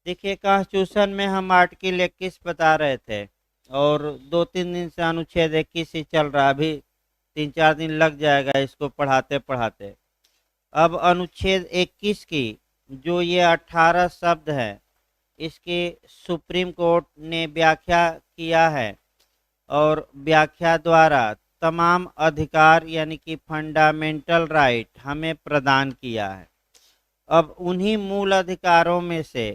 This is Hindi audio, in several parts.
देखिए, कॉन्स्टिट्यूशन में हम आर्टिकल 21 बता रहे थे और 2-3 दिन से अनुच्छेद 21 ही चल रहा है। अभी 3-4 दिन लग जाएगा इसको पढ़ाते पढ़ाते। अब अनुच्छेद 21 की जो ये 18 शब्द है, इसकी सुप्रीम कोर्ट ने व्याख्या किया है और व्याख्या द्वारा तमाम अधिकार यानी कि फंडामेंटल राइट हमें प्रदान किया है। अब उन्हीं मूल अधिकारों में से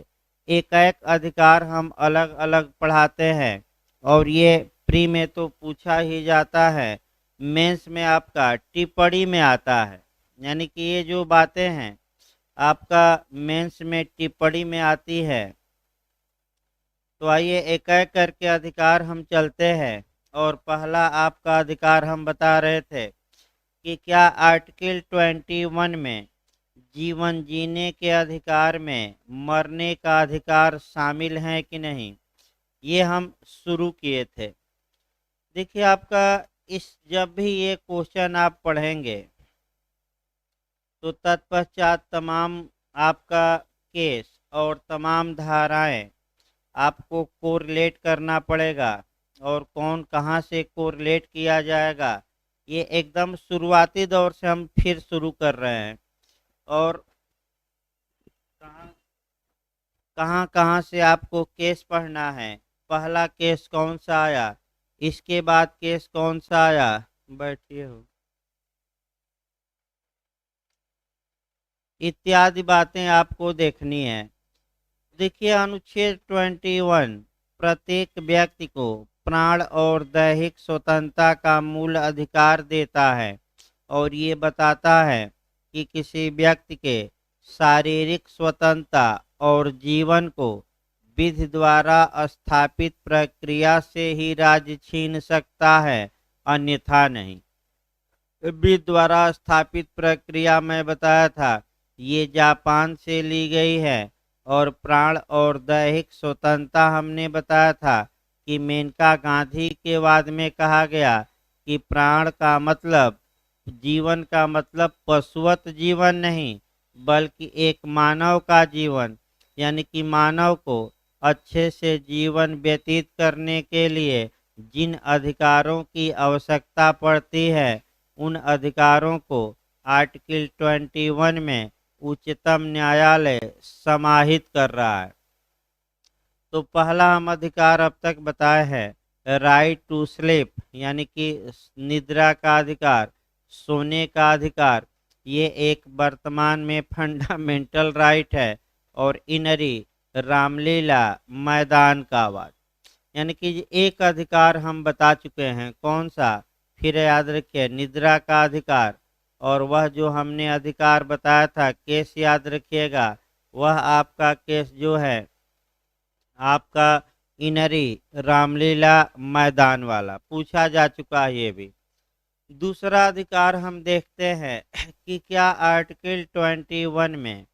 एक एक अधिकार हम अलग अलग पढ़ाते हैं और ये प्री में तो पूछा ही जाता है, मेंस में आपका टिप्पणी में आता है। यानी कि ये जो बातें हैं आपका मेंस में टिप्पणी में आती है। तो आइए एक एक करके अधिकार हम चलते हैं। और पहला आपका अधिकार हम बता रहे थे कि क्या आर्टिकल 21 में जीवन जीने के अधिकार में मरने का अधिकार शामिल है कि नहीं, ये हम शुरू किए थे। देखिए, आपका इस जब भी ये क्वेश्चन आप पढ़ेंगे तो तत्पश्चात तमाम आपका केस और तमाम धाराएं आपको कोरिलेट करना पड़ेगा। और कौन कहाँ से कोरिलेट किया जाएगा, ये एकदम शुरुआती दौर से हम फिर शुरू कर रहे हैं। और कहाँ कहाँ कहाँ से आपको केस पढ़ना है, पहला केस कौन सा आया, इसके बाद केस कौन सा आया, बैठिए हो, इत्यादि बातें आपको देखनी है। देखिए, अनुच्छेद 21 प्रत्येक व्यक्ति को प्राण और दैहिक स्वतंत्रता का मूल अधिकार देता है और ये बताता है कि किसी व्यक्ति के शारीरिक स्वतंत्रता और जीवन को विधि द्वारा स्थापित प्रक्रिया से ही राज्य छीन सकता है, अन्यथा नहीं। विधि द्वारा स्थापित प्रक्रिया में बताया था, ये जापान से ली गई है। और प्राण और दैहिक स्वतंत्रता हमने बताया था कि मेनका गांधी के वाद में कहा गया कि प्राण का मतलब, जीवन का मतलब पशुवत जीवन नहीं, बल्कि एक मानव का जीवन, यानी कि मानव को अच्छे से जीवन व्यतीत करने के लिए जिन अधिकारों की आवश्यकता पड़ती है, उन अधिकारों को आर्टिकल 21 में उच्चतम न्यायालय समाहित कर रहा है। तो पहला हम अधिकार अब तक बताए हैं, राइट टू स्लीप, यानी कि निद्रा का अधिकार, सोने का अधिकार। ये एक वर्तमान में फंडामेंटल राइट है। और इनरी, रामलीला, मैदान का आवाज, यानी कि एक अधिकार हम बता चुके हैं, कौन सा, फिर याद रखिए, निद्रा का अधिकार। और वह जो हमने अधिकार बताया था, केस याद रखिएगा, वह आपका केस जो है आपका इनरी, रामलीला, मैदान वाला पूछा जा चुका है ये भी। दूसरा अधिकार हम देखते हैं कि क्या आर्टिकल 21 में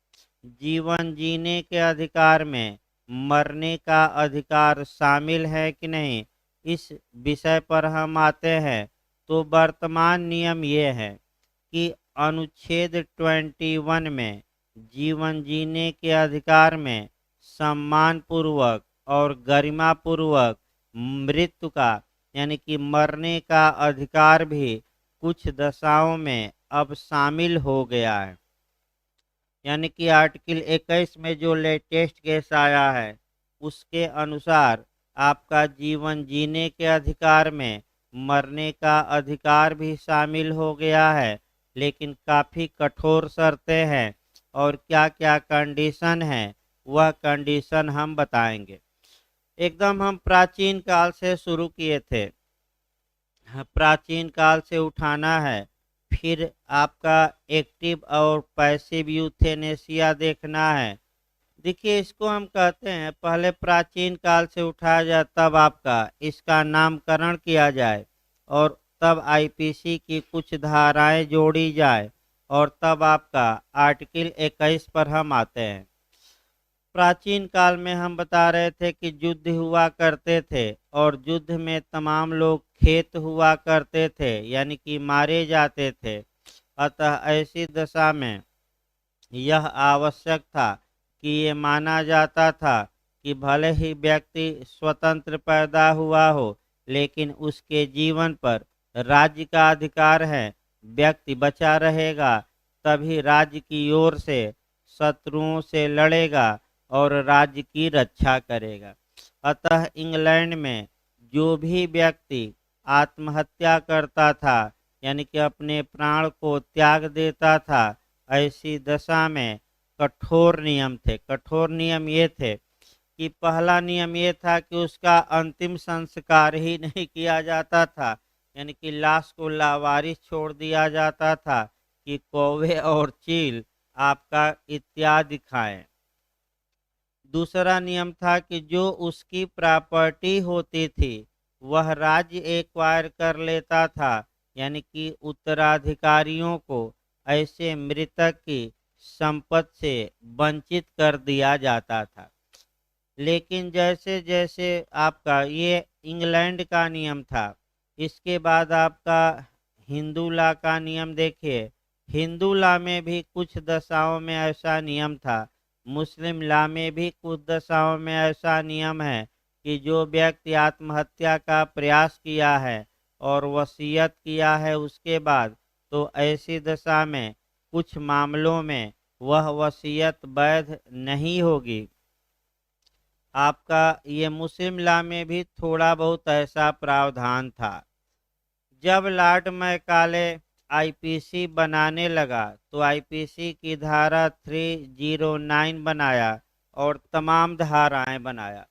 जीवन जीने के अधिकार में मरने का अधिकार शामिल है कि नहीं, इस विषय पर हम आते हैं। तो वर्तमान नियम ये है कि अनुच्छेद 21 में जीवन जीने के अधिकार में सम्मान पूर्वक और गरिमा पूर्वक मृत्यु का, यानी कि मरने का अधिकार भी कुछ दशाओं में अब शामिल हो गया है। यानी कि आर्टिकल 21 में जो लेटेस्ट केस आया है, उसके अनुसार आपका जीवन जीने के अधिकार में मरने का अधिकार भी शामिल हो गया है, लेकिन काफ़ी कठोर शर्तें हैं। और क्या क्या कंडीशन है, वह कंडीशन हम बताएंगे। एकदम हम प्राचीन काल से शुरू किए थे, प्राचीन काल से उठाना है। फिर आपका एक्टिव और पैसिव यूथेनेसिया देखना है। देखिए, इसको हम कहते हैं, पहले प्राचीन काल से उठाया जाए, तब आपका इसका नामकरण किया जाए और तब आईपीसी की कुछ धाराएं जोड़ी जाए और तब आपका आर्टिकल 21 पर हम आते हैं। प्राचीन काल में हम बता रहे थे कि युद्ध हुआ करते थे और युद्ध में तमाम लोग खेत हुआ करते थे, यानी कि मारे जाते थे। अतः ऐसी दशा में यह आवश्यक था कि ये माना जाता था कि भले ही व्यक्ति स्वतंत्र पैदा हुआ हो, लेकिन उसके जीवन पर राज्य का अधिकार है। व्यक्ति बचा रहेगा तभी राज्य की ओर से शत्रुओं से लड़ेगा और राज्य की रक्षा करेगा। अतः इंग्लैंड में जो भी व्यक्ति आत्महत्या करता था, यानी कि अपने प्राण को त्याग देता था, ऐसी दशा में कठोर नियम थे। कठोर नियम ये थे कि पहला नियम ये था कि उसका अंतिम संस्कार ही नहीं किया जाता था, यानी कि लाश को लावारिस छोड़ दिया जाता था कि कौवे और चील आपका इत्यादि खाएं। दूसरा नियम था कि जो उसकी प्रॉपर्टी होती थी वह राज्य एक्वायर कर लेता था, यानी कि उत्तराधिकारियों को ऐसे मृतक की संपत्ति से वंचित कर दिया जाता था। लेकिन जैसे जैसे आपका ये इंग्लैंड का नियम था, इसके बाद आपका हिंदू लॉ का नियम देखिए। हिंदू लॉ में भी कुछ दशाओं में ऐसा नियम था, मुस्लिम लॉ में भी कुछ दशाओं में ऐसा नियम है कि जो व्यक्ति आत्महत्या का प्रयास किया है और वसीयत किया है उसके बाद, तो ऐसी दशा में कुछ मामलों में वह वसीयत वैध नहीं होगी। आपका ये मुस्लिम लॉ में भी थोड़ा बहुत ऐसा प्रावधान था। जब लॉर्ड मैकाले आईपीसी बनाने लगा तो आईपीसी की धारा 309 बनाया और तमाम धाराएं बनाया।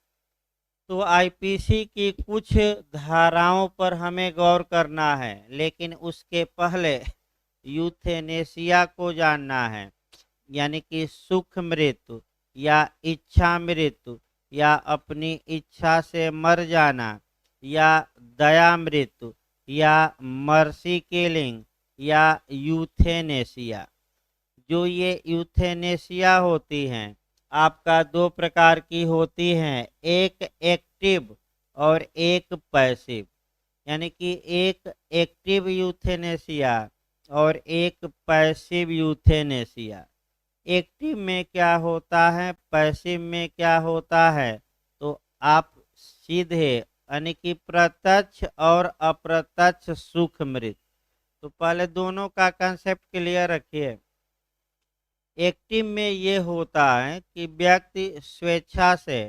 तो आईपीसी की कुछ धाराओं पर हमें गौर करना है, लेकिन उसके पहले यूथेनेसिया को जानना है, यानी कि सुख मृत्यु या इच्छा मृत्यु या अपनी इच्छा से मर जाना या दया मृत्यु या मर्सी किलिंग या यूथेनेसिया। जो ये यूथेनेसिया होती हैं आपका दो प्रकार की होती हैं, एक एक्टिव और एक पैसिव। यानी कि एक एक्टिव यूथेनेसिया और एक पैसिव यूथेनेसिया। एक्टिव में क्या होता है, पैसिव में क्या होता है, तो आप सीधे यानी कि प्रत्यक्ष और अप्रत्यक्ष सुख मृत्यु। तो पहले दोनों का कंसेप्ट क्लियर रखिए। एक्टिव में ये होता है कि व्यक्ति स्वेच्छा से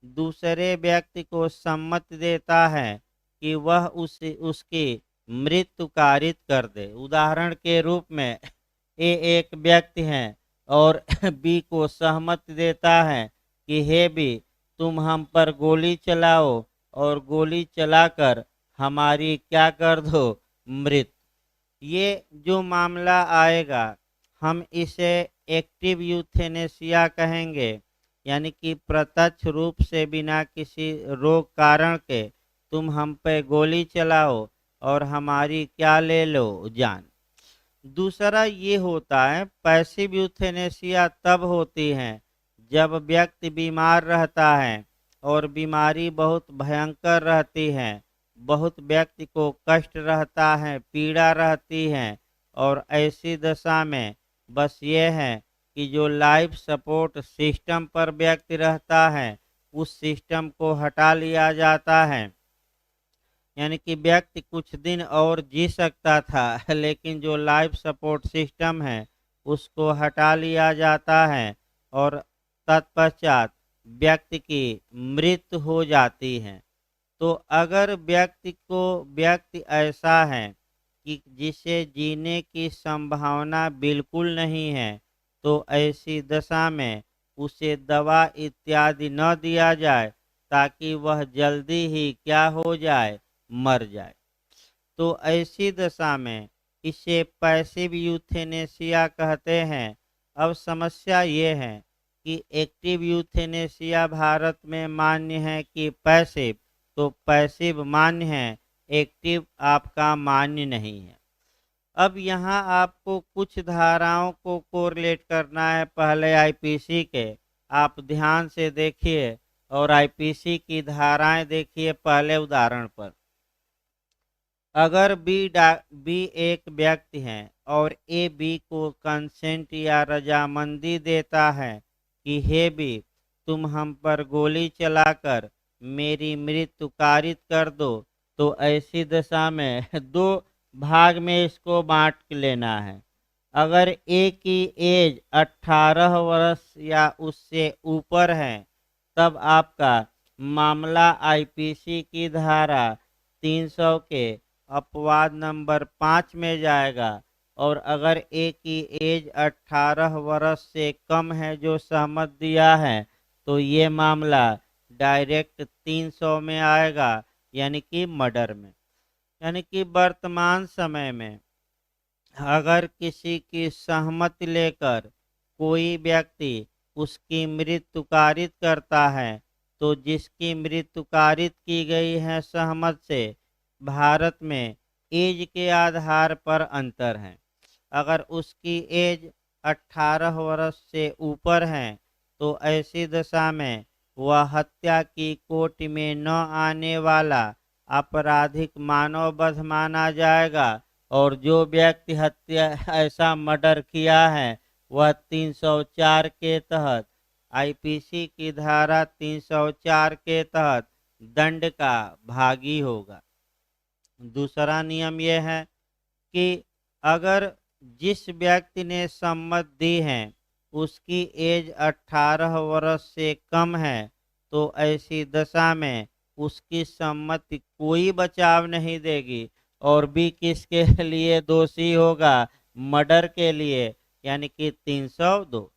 दूसरे व्यक्ति को सम्मति देता है कि वह उसकी मृत्यु कारित कर दे। उदाहरण के रूप में ए एक व्यक्ति है और बी को सहमति देता है कि हे बी, तुम हम पर गोली चलाओ और गोली चलाकर हमारी क्या कर दो, मृत्यु। ये जो मामला आएगा हम इसे एक्टिव यूथेनेसिया कहेंगे, यानी कि प्रत्यक्ष रूप से बिना किसी रोग कारण के तुम हम पे गोली चलाओ और हमारी क्या ले लो, जान। दूसरा ये होता है पैसिव यूथेनेसिया तब होती है जब व्यक्ति बीमार रहता है और बीमारी बहुत भयंकर रहती है, बहुत व्यक्ति को कष्ट रहता है, पीड़ा रहती है, और ऐसी दशा में बस ये है कि जो लाइफ सपोर्ट सिस्टम पर व्यक्ति रहता है उस सिस्टम को हटा लिया जाता है। यानी कि व्यक्ति कुछ दिन और जी सकता था लेकिन जो लाइफ सपोर्ट सिस्टम है उसको हटा लिया जाता है और तत्पश्चात व्यक्ति की मृत्यु हो जाती है। तो अगर व्यक्ति ऐसा है कि जिसे जीने की संभावना बिल्कुल नहीं है, तो ऐसी दशा में उसे दवा इत्यादि न दिया जाए ताकि वह जल्दी ही क्या हो जाए, मर जाए। तो ऐसी दशा में इसे पैसिव यूथेनेसिया कहते हैं। अब समस्या ये है कि एक्टिव यूथेनेसिया भारत में मान्य है कि पैसिव, तो पैसिव मान्य है, एक्टिव आपका मान्य नहीं है। अब यहाँ आपको कुछ धाराओं को कोरिलेट करना है पहले आईपीसी के। आप ध्यान से देखिए और आईपीसी की धाराएं देखिए पहले उदाहरण पर। अगर बी एक व्यक्ति है और ए बी को कंसेंट या रजामंदी देता है कि हे भी, तुम हम पर गोली चलाकर मेरी मृत्यु कारित कर दो, तो ऐसी दशा में दो भाग में इसको बांट लेना है। अगर ए की एज 18 वर्ष या उससे ऊपर है, तब आपका मामला आईपीसी की धारा 300 के अपवाद नंबर 5 में जाएगा। और अगर ए की एज 18 वर्ष से कम है जो सहमत दिया है, तो ये मामला डायरेक्ट 300 में आएगा, यानी कि मर्डर में। यानी कि वर्तमान समय में अगर किसी की सहमति लेकर कोई व्यक्ति उसकी मृत्यु कारित करता है, तो जिसकी मृत्यु कारित की गई है सहमत से, भारत में एज के आधार पर अंतर है। अगर उसकी एज 18 वर्ष से ऊपर है, तो ऐसी दशा में वह हत्या की कोटि में न आने वाला आपराधिक मानववध माना जाएगा। और जो व्यक्ति हत्या ऐसा मर्डर किया है, वह 304 के तहत, आईपीसी की धारा 304 के तहत दंड का भागी होगा। दूसरा नियम यह है कि अगर जिस व्यक्ति ने सम्मत दी है उसकी एज 18 वर्ष से कम है, तो ऐसी दशा में उसकी सम्मति कोई बचाव नहीं देगी, और भी किसके लिए दोषी होगा? मर्डर के लिए, यानी कि 302।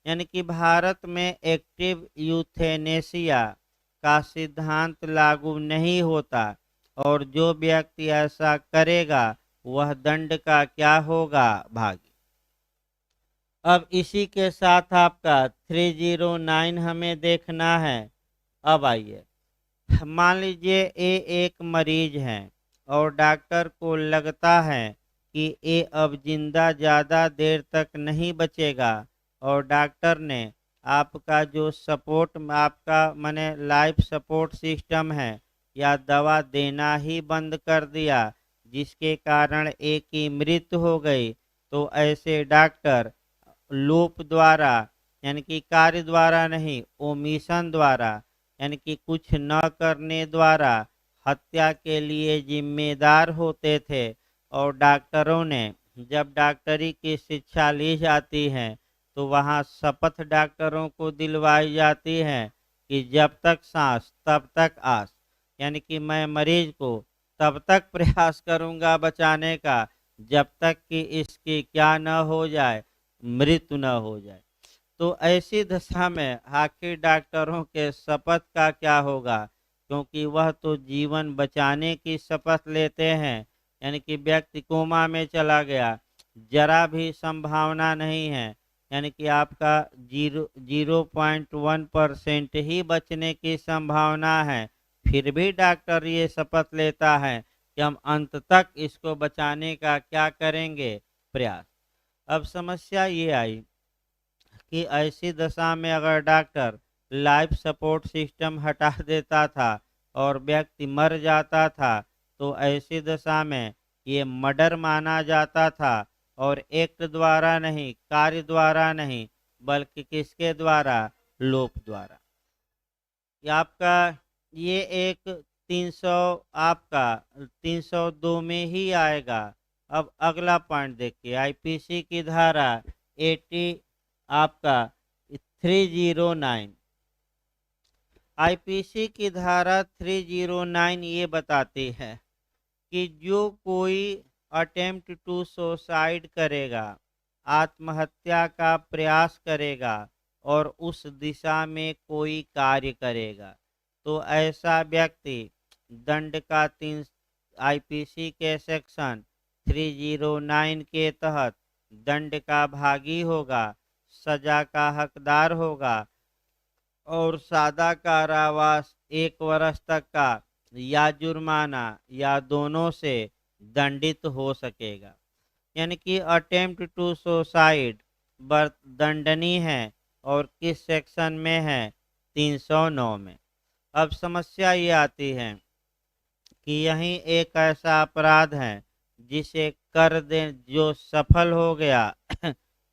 यानी कि भारत में एक्टिव यूथेनेसिया का सिद्धांत लागू नहीं होता, और जो व्यक्ति ऐसा करेगा वह दंड का क्या होगा? भागी। अब इसी के साथ आपका 309 हमें देखना है। अब आइए, मान लीजिए ये एक मरीज है और डॉक्टर को लगता है कि ये अब जिंदा ज़्यादा देर तक नहीं बचेगा, और डॉक्टर ने आपका जो सपोर्ट, आपका माने लाइफ सपोर्ट सिस्टम है, या दवा देना ही बंद कर दिया, जिसके कारण एक की मृत्यु हो गई। तो ऐसे डॉक्टर लोप द्वारा, यानी कि कार्य द्वारा नहीं, ओमिशन द्वारा, यानी कि कुछ न करने द्वारा हत्या के लिए जिम्मेदार होते थे। और डॉक्टरों ने, जब डॉक्टरी की शिक्षा ली जाती है, तो वहाँ शपथ डॉक्टरों को दिलवाई जाती है कि जब तक सांस तब तक आस, यानी कि मैं मरीज को तब तक प्रयास करूंगा बचाने का जब तक कि इसकी क्या न हो जाए, मृत्यु न हो जाए। तो ऐसी दशा में आखिर डॉक्टरों के शपथ का क्या होगा? क्योंकि वह तो जीवन बचाने की शपथ लेते हैं। यानी कि व्यक्ति कोमा में चला गया, जरा भी संभावना नहीं है, यानी कि आपका 0.1% ही बचने की संभावना है, फिर भी डॉक्टर ये शपथ लेता है कि हम अंत तक इसको बचाने का क्या करेंगे? प्रयास। अब समस्या ये आई कि ऐसी दशा में अगर डॉक्टर लाइफ सपोर्ट सिस्टम हटा देता था और व्यक्ति मर जाता था, तो ऐसी दशा में ये मर्डर माना जाता था, और एक्ट द्वारा नहीं, कार्य द्वारा नहीं, बल्कि किसके द्वारा? लोप द्वारा। ये आपका ये एक 300, आपका 302 में ही आएगा। अब अगला पॉइंट देखिए, आईपीसी की धारा 80, आपका 309। आईपीसी की धारा 309 ये बताती है कि जो कोई अटेम्प्ट टू सुसाइड करेगा, आत्महत्या का प्रयास करेगा, और उस दिशा में कोई कार्य करेगा, तो ऐसा व्यक्ति दंड का 3 आईपीसी के सेक्शन 309 के तहत दंड का भागी होगा, सजा का हकदार होगा, और सादा कारावास 1 वर्ष तक का या जुर्माना या दोनों से दंडित हो सकेगा। यानी कि अटेम्प्ट टू सुसाइड दंडनीय है, और किस सेक्शन में है? 309 में। अब समस्या ये आती है कि यही एक ऐसा अपराध है जिसे कर दे जो सफल हो गया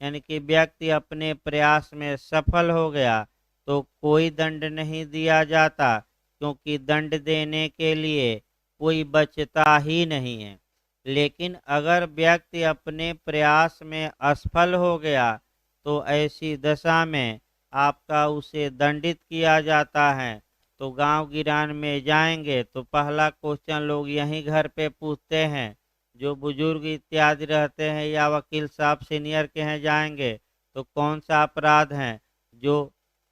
यानी कि व्यक्ति अपने प्रयास में सफल हो गया तो कोई दंड नहीं दिया जाता, क्योंकि दंड देने के लिए कोई बचता ही नहीं है। लेकिन अगर व्यक्ति अपने प्रयास में असफल हो गया तो ऐसी दशा में आपका उसे दंडित किया जाता है। तो गांव गिरान में जाएंगे तो पहला क्वेश्चन लोग यहीं घर पे पूछते हैं, जो बुजुर्ग इत्यादि रहते हैं या वकील साहब सीनियर के हैं जाएंगे तो कौन सा अपराध है जो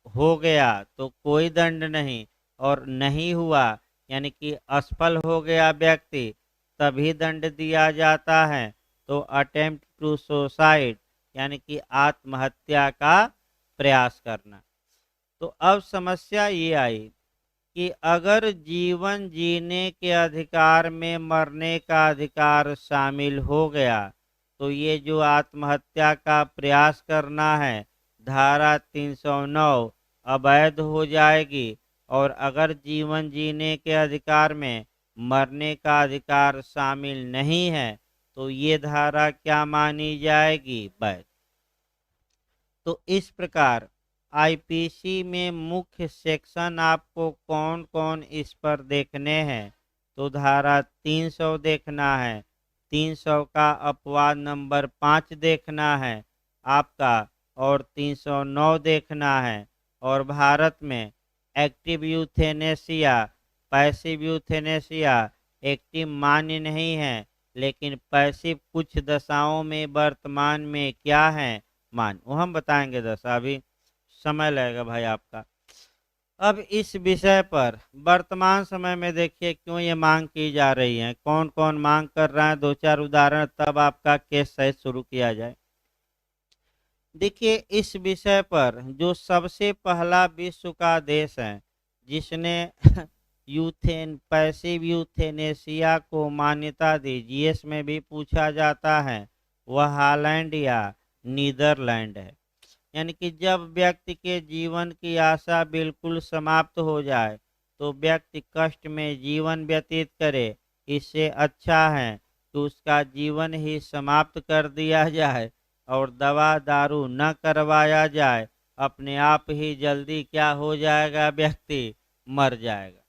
हो गया तो कोई दंड नहीं, और नहीं हुआ यानी कि असफल हो गया व्यक्ति तभी दंड दिया जाता है। तो अटेम्प्ट टू सुसाइड यानी कि आत्महत्या का प्रयास करना। तो अब समस्या ये आई कि अगर जीवन जीने के अधिकार में मरने का अधिकार शामिल हो गया तो ये जो आत्महत्या का प्रयास करना है धारा 309 अवैध हो जाएगी। और अगर जीवन जीने के अधिकार में मरने का अधिकार शामिल नहीं है तो ये धारा क्या मानी जाएगी? वैध। तो इस प्रकार आईपीसी में मुख्य सेक्शन आपको कौन कौन इस पर देखने हैं? तो धारा 300 देखना है, 300 का अपवाद नंबर 5 देखना है आपका, और 309 देखना है। और भारत में active euthanasia, passive euthanasia active मान्य नहीं है, लेकिन पैसिव कुछ दशाओं में वर्तमान में क्या है मान, वो हम बताएंगे दशा, अभी समय लगेगा भाई आपका। अब इस विषय पर वर्तमान समय में देखिए क्यों ये मांग की जा रही है, कौन कौन मांग कर रहा है, दो चार उदाहरण तब आपका केस सहित शुरू किया जाए। देखिए इस विषय पर जो सबसे पहला विश्व का देश है जिसने पैसिव यूथेनेसिया को मान्यता दी, जीएस में भी पूछा जाता है, वह हॉलैंड या नीदरलैंड है। यानी कि जब व्यक्ति के जीवन की आशा बिल्कुल समाप्त हो जाए तो व्यक्ति कष्ट में जीवन व्यतीत करे, इससे अच्छा है कि उसका जीवन ही समाप्त कर दिया जाए और दवा दारू न करवाया जाए, अपने आप ही जल्दी क्या हो जाएगा, व्यक्ति मर जाएगा।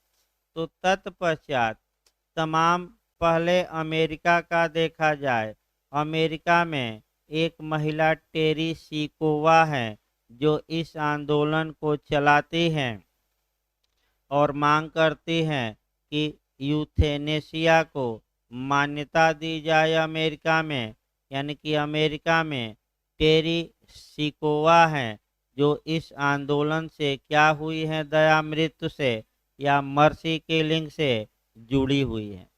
तो तत्पश्चात तमाम पहले अमेरिका का देखा जाए, अमेरिका में एक महिला टेरी सिकोवा है जो इस आंदोलन को चलाती हैं और मांग करती हैं कि यूथेनेसिया को मान्यता दी जाए अमेरिका में। यानी कि अमेरिका में टेरी सिकोवा हैं जो इस आंदोलन से क्या हुई हैं, दया मृत्यु से या मर्सी किलिंग से जुड़ी हुई हैं।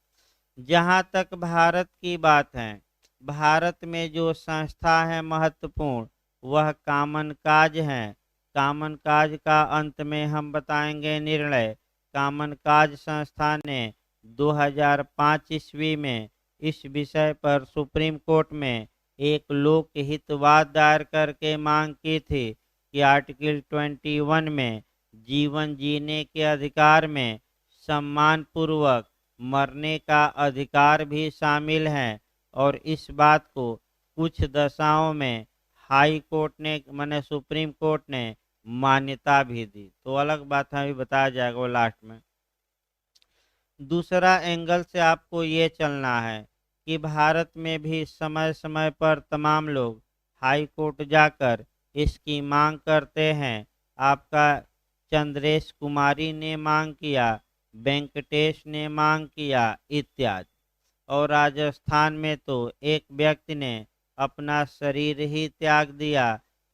जहाँ तक भारत की बात है, भारत में जो संस्था है महत्वपूर्ण वह कामन काज है। कामन काज का अंत में हम बताएंगे निर्णय। कामन काज संस्था ने 2005 ईस्वी में इस विषय पर सुप्रीम कोर्ट में एक लोकहितवाद दायर करके मांग की थी कि आर्टिकल 21 में जीवन जीने के अधिकार में सम्मान पूर्वक मरने का अधिकार भी शामिल है। और इस बात को कुछ दशाओं में हाई कोर्ट ने माने सुप्रीम कोर्ट ने मान्यता भी दी। तो अलग बात है, अभी बताया जाएगा वो लास्ट में। दूसरा एंगल से आपको ये चलना है कि भारत में भी समय समय पर तमाम लोग हाई कोर्ट जाकर इसकी मांग करते हैं। आपका चंद्रेश कुमारी ने मांग किया, वेंकटेश ने मांग किया इत्यादि। और राजस्थान में तो एक व्यक्ति ने अपना शरीर ही त्याग दिया।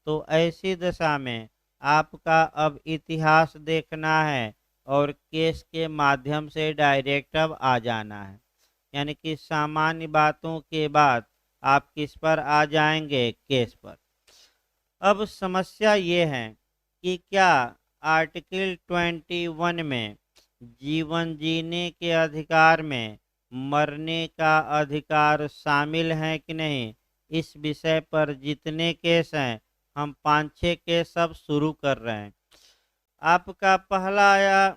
तो ऐसी दशा में आपका अब इतिहास देखना है और केस के माध्यम से डायरेक्ट अब आ जाना है। यानी कि सामान्य बातों के बाद आप किस पर आ जाएंगे, केस पर। अब समस्या ये है कि क्या आर्टिकल 21 में जीवन जीने के अधिकार में मरने का अधिकार शामिल है कि नहीं, इस विषय पर जितने केस हैं हम 5-6 केस अब शुरू कर रहे हैं। आपका पहला आया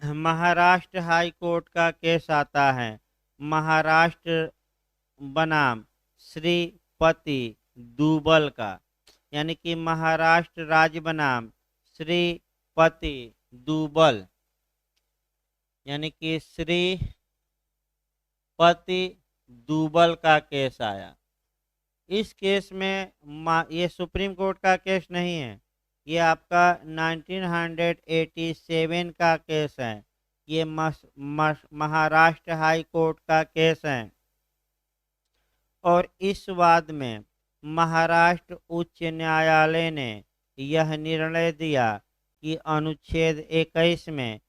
महाराष्ट्र हाई कोर्ट का केस आता है, महाराष्ट्र बनाम श्रीपति दूबल का, यानी कि महाराष्ट्र राज्य बनाम श्रीपति दूबल, यानी कि श्रीपति दूबल का केस आया। इस केस में ये सुप्रीम कोर्ट का केस नहीं है, ये आपका 1987 का केस है। ये महाराष्ट्र हाई कोर्ट का केस है। और इस वाद में महाराष्ट्र उच्च न्यायालय ने यह निर्णय दिया कि अनुच्छेद 21 में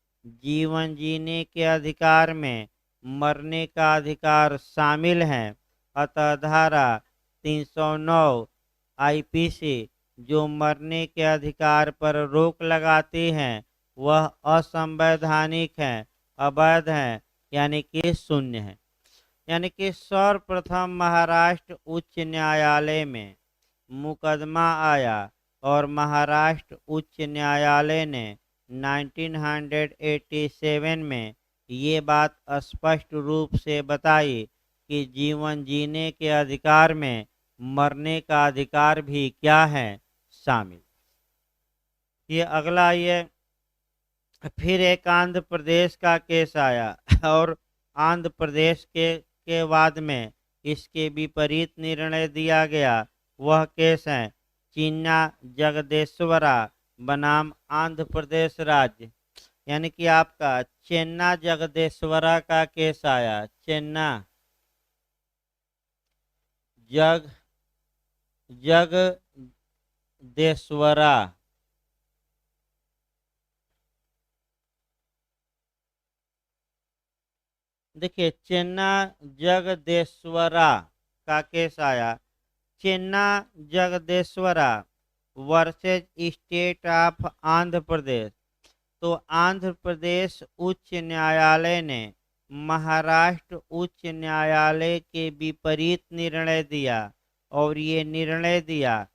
जीवन जीने के अधिकार में मरने का अधिकार शामिल है। अतः धारा 309 आईपीसी जो मरने के अधिकार पर रोक लगाती है वह असंवैधानिक है, अवैध है, यानी कि शून्य है। यानी कि सर्वप्रथम महाराष्ट्र उच्च न्यायालय में मुकदमा आया और महाराष्ट्र उच्च न्यायालय ने 1987 में ये बात स्पष्ट रूप से बताई कि जीवन जीने के अधिकार में मरने का अधिकार भी क्या है, शामिल। ये अगला, ये फिर एक आंध्र प्रदेश का केस आया और आंध्र प्रदेश के बाद में इसके विपरीत निर्णय दिया गया। वह केस है चिन्ना जगदेश्वरा बनाम आंध्र प्रदेश राज्य, यानी कि आपका चेन्ना जगदेश्वरा का केस आया। चेन्ना जगदेश्वरा, देखिए चेन्ना जगदेश्वरा का केस आया। चेन्ना जगदेश्वरा versus State of Andhra Pradesh. तो आंध्र प्रदेश उच्च न्यायालय ने महाराष्ट्र उच्च न्यायालय के विपरीत निर्णय दिया और ये निर्णय दिया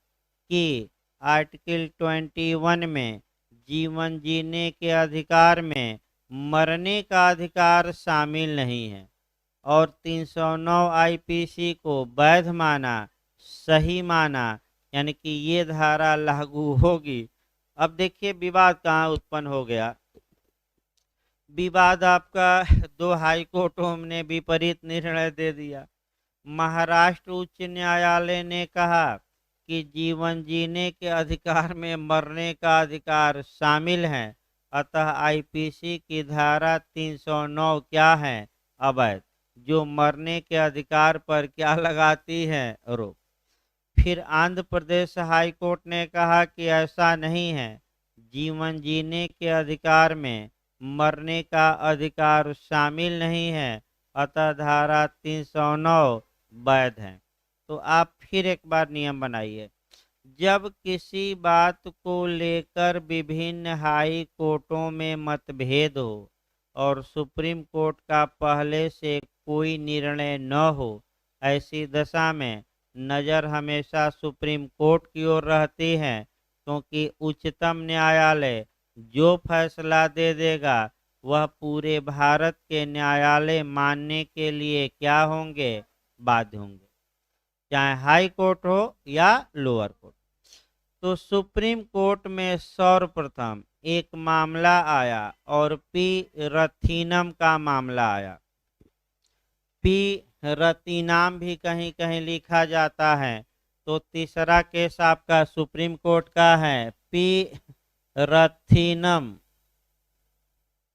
कि आर्टिकल 21 में जीवन जीने के अधिकार में मरने का अधिकार शामिल नहीं है और 309 आईपीसी को वैध माना, सही माना, यानी कि ये धारा लागू होगी। अब देखिए विवाद कहाँ उत्पन्न हो गया। विवाद आपका दो हाई कोर्टों ने विपरीत निर्णय दे दिया। महाराष्ट्र उच्च न्यायालय ने कहा कि जीवन जीने के अधिकार में मरने का अधिकार शामिल है, अतः आईपीसी की धारा 309 क्या है, अवैध, जो मरने के अधिकार पर क्या लगाती है, रोक। फिर आंध्र प्रदेश हाई कोर्ट ने कहा कि ऐसा नहीं है, जीवन जीने के अधिकार में मरने का अधिकार शामिल नहीं है, अतः धारा 309 वैध है। तो आप फिर एक बार नियम बनाइए। जब किसी बात को लेकर विभिन्न हाई कोर्टों में मतभेद हो और सुप्रीम कोर्ट का पहले से कोई निर्णय न हो, ऐसी दशा में नज़र हमेशा सुप्रीम कोर्ट की ओर रहती है, क्योंकि उच्चतम न्यायालय जो फैसला दे देगा वह पूरे भारत के न्यायालय मानने के लिए क्या होंगे, बाध्य होंगे, चाहे हाई कोर्ट हो या लोअर कोर्ट। तो सुप्रीम कोर्ट में सर्वप्रथम एक मामला आया और पी रथीनम का मामला आया। पी रतीनाम भी कहीं कहीं लिखा जाता है। तो तीसरा केस आपका सुप्रीम कोर्ट का है पी रथीनम,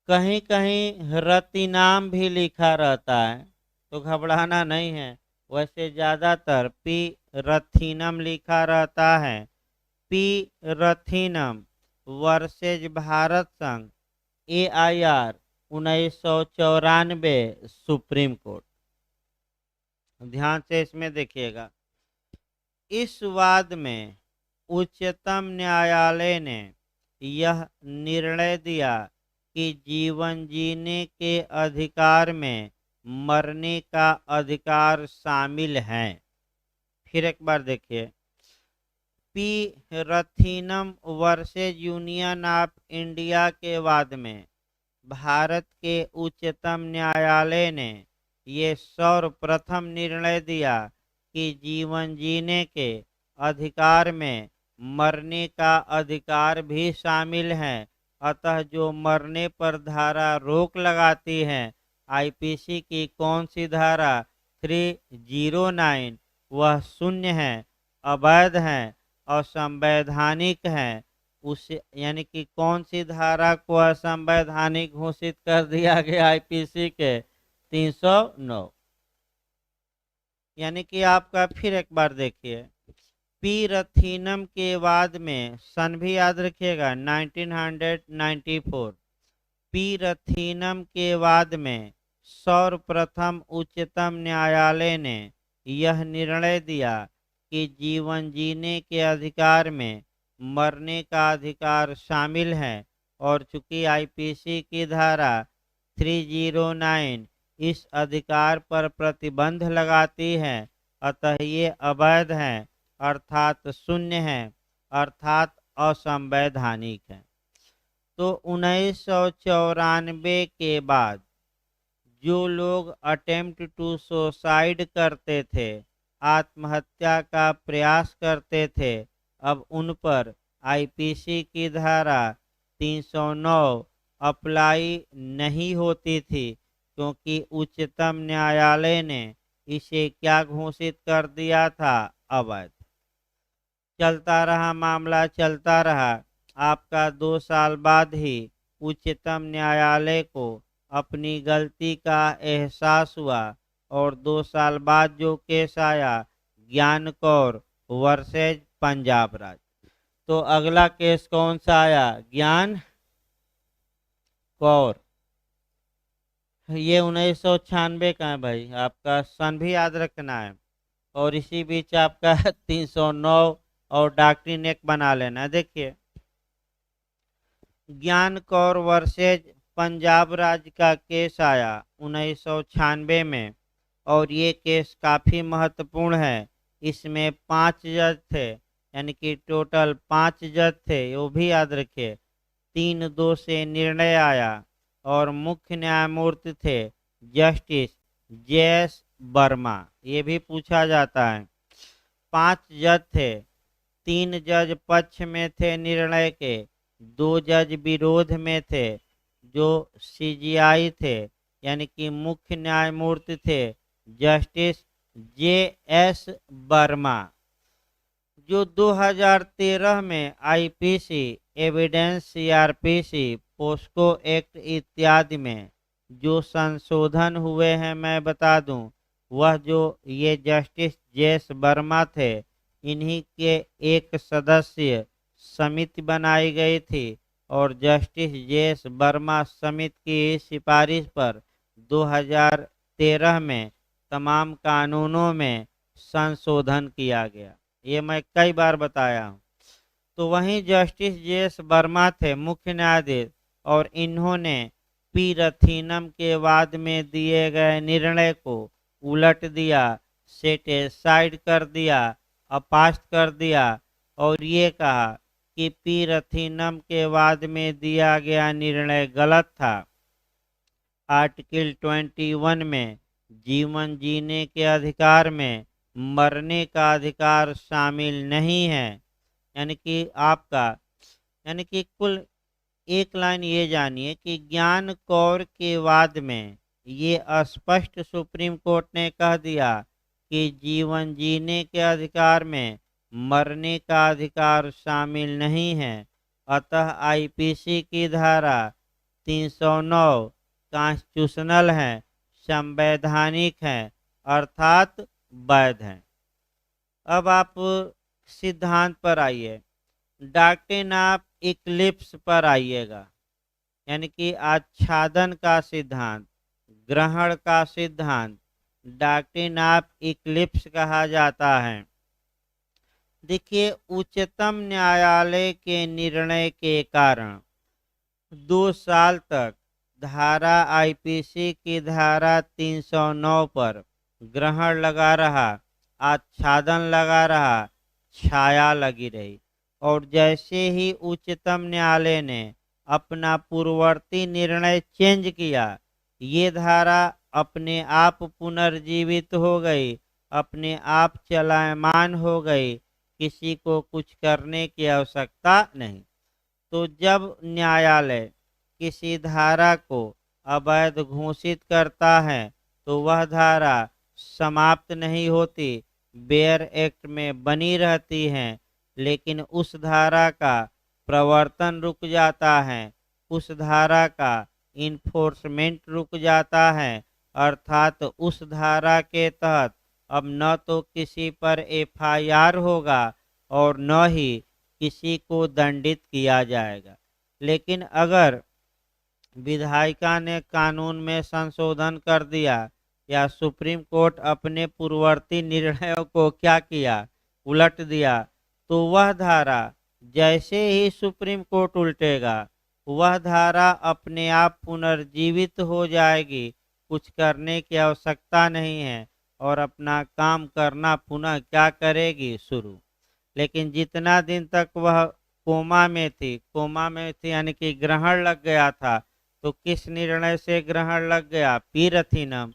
कहीं कहीं रतीनाम भी लिखा रहता है, तो घबराना नहीं है। वैसे ज़्यादातर पी रथीनम लिखा रहता है। पी रथीनम वर्सेज भारत संघ AIR 1994 सुप्रीम कोर्ट। ध्यान से इसमें देखिएगा। इस वाद में उच्चतम न्यायालय ने यह निर्णय दिया कि जीवन जीने के अधिकार में मरने का अधिकार शामिल है। फिर एक बार देखिए, P Rathinam versus union of India के वाद में भारत के उच्चतम न्यायालय ने ये सर्वप्रथम निर्णय दिया कि जीवन जीने के अधिकार में मरने का अधिकार भी शामिल है। अतः जो मरने पर धारा रोक लगाती है, आईपीसी की कौन सी धारा 309, वह शून्य है, अवैध है, असंवैधानिक है। उस यानी कि कौन सी धारा को असंवैधानिक घोषित कर दिया गया आईपीसी के 309। यानी कि आपका फिर एक बार देखिए, पी रथीनम के बाद में सन भी याद रखिएगा 1994। पी रथीनम के बाद में सर्वप्रथम उच्चतम न्यायालय ने यह निर्णय दिया कि जीवन जीने के अधिकार में मरने का अधिकार शामिल है। और चूंकि आईपीसी की धारा 309 इस अधिकार पर प्रतिबंध लगाती है, अतः ये अवैध है, अर्थात शून्य है, अर्थात असंवैधानिक है। तो 1994 के बाद जो लोग अटेम्प्ट टू सुसाइड करते थे, आत्महत्या का प्रयास करते थे, अब उन पर आईपीसी की धारा 309 अप्लाई नहीं होती थी, क्योंकि उच्चतम न्यायालय ने इसे क्या घोषित कर दिया था, अवैध। चलता रहा मामला, चलता रहा। आपका 2 साल बाद ही उच्चतम न्यायालय को अपनी गलती का एहसास हुआ और 2 साल बाद जो केस आया, ज्ञान कौर वर्सेज पंजाब राज्य। तो अगला केस कौन सा आया, ज्ञान कौर। ये 1996 का है भाई, आपका सन भी याद रखना है। और इसी बीच आपका 309 और डॉक्ट्रिन एक बना लेना। देखिए, ज्ञान कौर वर्सेज पंजाब राज्य का केस आया 1996 में, और ये केस काफ़ी महत्वपूर्ण है। इसमें 5 जज थे, यानी कि टोटल 5 जज थे, वो भी याद रखिए। 3-2 से निर्णय आया और मुख्य न्यायमूर्ति थे जस्टिस जे.एस. वर्मा। ये भी पूछा जाता है। 5 जज थे, 3 जज पक्ष में थे निर्णय के, 2 जज विरोध में थे, जो सीजीआई थे, यानी कि मुख्य न्यायमूर्ति थे जस्टिस जे.एस. वर्मा, जो 2013 में IPC, evidence CrPC, POCSO act इत्यादि में जो संशोधन हुए हैं, मैं बता दूं, वह जो ये जस्टिस जे.एस. वर्मा थे, इन्हीं के एक सदस्य समिति बनाई गई थी और जस्टिस जे.एस. वर्मा समिति की सिफारिश पर 2013 में तमाम कानूनों में संशोधन किया गया। ये मैं कई बार बताया हूँ। तो वहीं जस्टिस जे.एस. वर्मा थे मुख्य न्यायाधीश, और इन्होंने पी रथीनम के बाद में दिए गए निर्णय को उलट दिया, सेट साइड कर दिया, अपास्त कर दिया, और ये कहा कि पी रथीनम के बाद में दिया गया निर्णय गलत था। आर्टिकल 21 में जीवन जीने के अधिकार में मरने का अधिकार शामिल नहीं है। यानी कि आपका, यानी कि कुल एक लाइन ये जानिए कि ज्ञान कौर के वाद में ये स्पष्ट सुप्रीम कोर्ट ने कह दिया कि जीवन जीने के अधिकार में मरने का अधिकार शामिल नहीं है। अतः आईपीसी की धारा 309 कॉन्स्टिट्यूशनल है, संवैधानिक है, अर्थात वैध है। अब आप सिद्धांत पर आइए, डॉक्ट्रिन ऑफ इक्लिप्स पर आइएगा, यानी कि आच्छादन का सिद्धांत, ग्रहण का सिद्धांत, डॉक्ट्रिन ऑफ इक्लिप्स कहा जाता है। देखिए, उच्चतम न्यायालय के निर्णय के कारण 2 साल तक धारा आईपीसी की धारा 309 पर ग्रहण लगा रहा, आच्छादन लगा रहा, छाया लगी रही। और जैसे ही उच्चतम न्यायालय ने अपना पूर्ववर्ती निर्णय चेंज किया, ये धारा अपने आप पुनर्जीवित हो गई, अपने आप चलायमान हो गई, किसी को कुछ करने की आवश्यकता नहीं। तो जब न्यायालय किसी धारा को अवैध घोषित करता है तो वह धारा समाप्त नहीं होती, बेयर एक्ट में बनी रहती है, लेकिन उस धारा का प्रवर्तन रुक जाता है, उस धारा का इन्फोर्समेंट रुक जाता है। अर्थात उस धारा के तहत अब न तो किसी पर एफआईआर होगा और न ही किसी को दंडित किया जाएगा। लेकिन अगर विधायिका ने कानून में संशोधन कर दिया या सुप्रीम कोर्ट अपने पूर्ववर्ती निर्णयों को क्या किया, उलट दिया, तो वह धारा जैसे ही सुप्रीम कोर्ट उल्टेगा वह धारा अपने आप पुनर्जीवित हो जाएगी, कुछ करने की आवश्यकता नहीं है और अपना काम करना पुनः क्या करेगी, शुरू। लेकिन जितना दिन तक वह कोमा में थी यानी कि ग्रहण लग गया था, तो किस निर्णय से ग्रहण लग गया, पीरथीनम।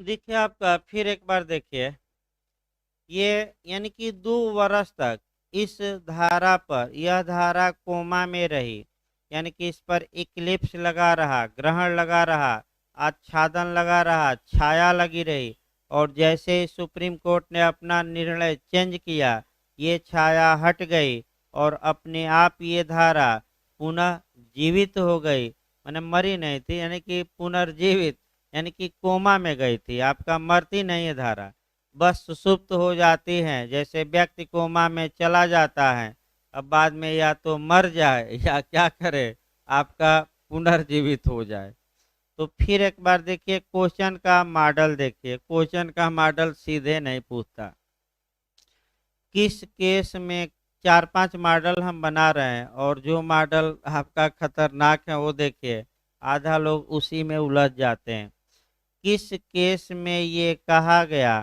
देखिए आपका फिर एक बार देखिए, ये यानी कि 2 वर्ष तक इस धारा पर, यह धारा कोमा में रही, यानी कि इस पर इक्लिप्स लगा रहा, ग्रहण लगा रहा, आच्छादन लगा रहा, छाया लगी रही। और जैसे ही सुप्रीम कोर्ट ने अपना निर्णय चेंज किया, ये छाया हट गई और अपने आप ये धारा पुनः जीवित हो गई, मैंने मरी नहीं थी, यानी कि पुनर्जीवित, यानी कि कोमा में गई थी, आपका मरती नहीं है धारा, बस सुसुप्त हो जाती हैं। जैसे व्यक्ति कोमा में चला जाता है, अब बाद में या तो मर जाए या क्या करे, आपका पुनर्जीवित हो जाए। तो फिर एक बार देखिए क्वेश्चन का मॉडल, देखिए क्वेश्चन का मॉडल सीधे नहीं पूछता, किस केस में 4-5 मॉडल हम बना रहे हैं और जो मॉडल आपका खतरनाक है वो देखिए, आधा लोग उसी में उलझ जाते हैं। किस केस में ये कहा गया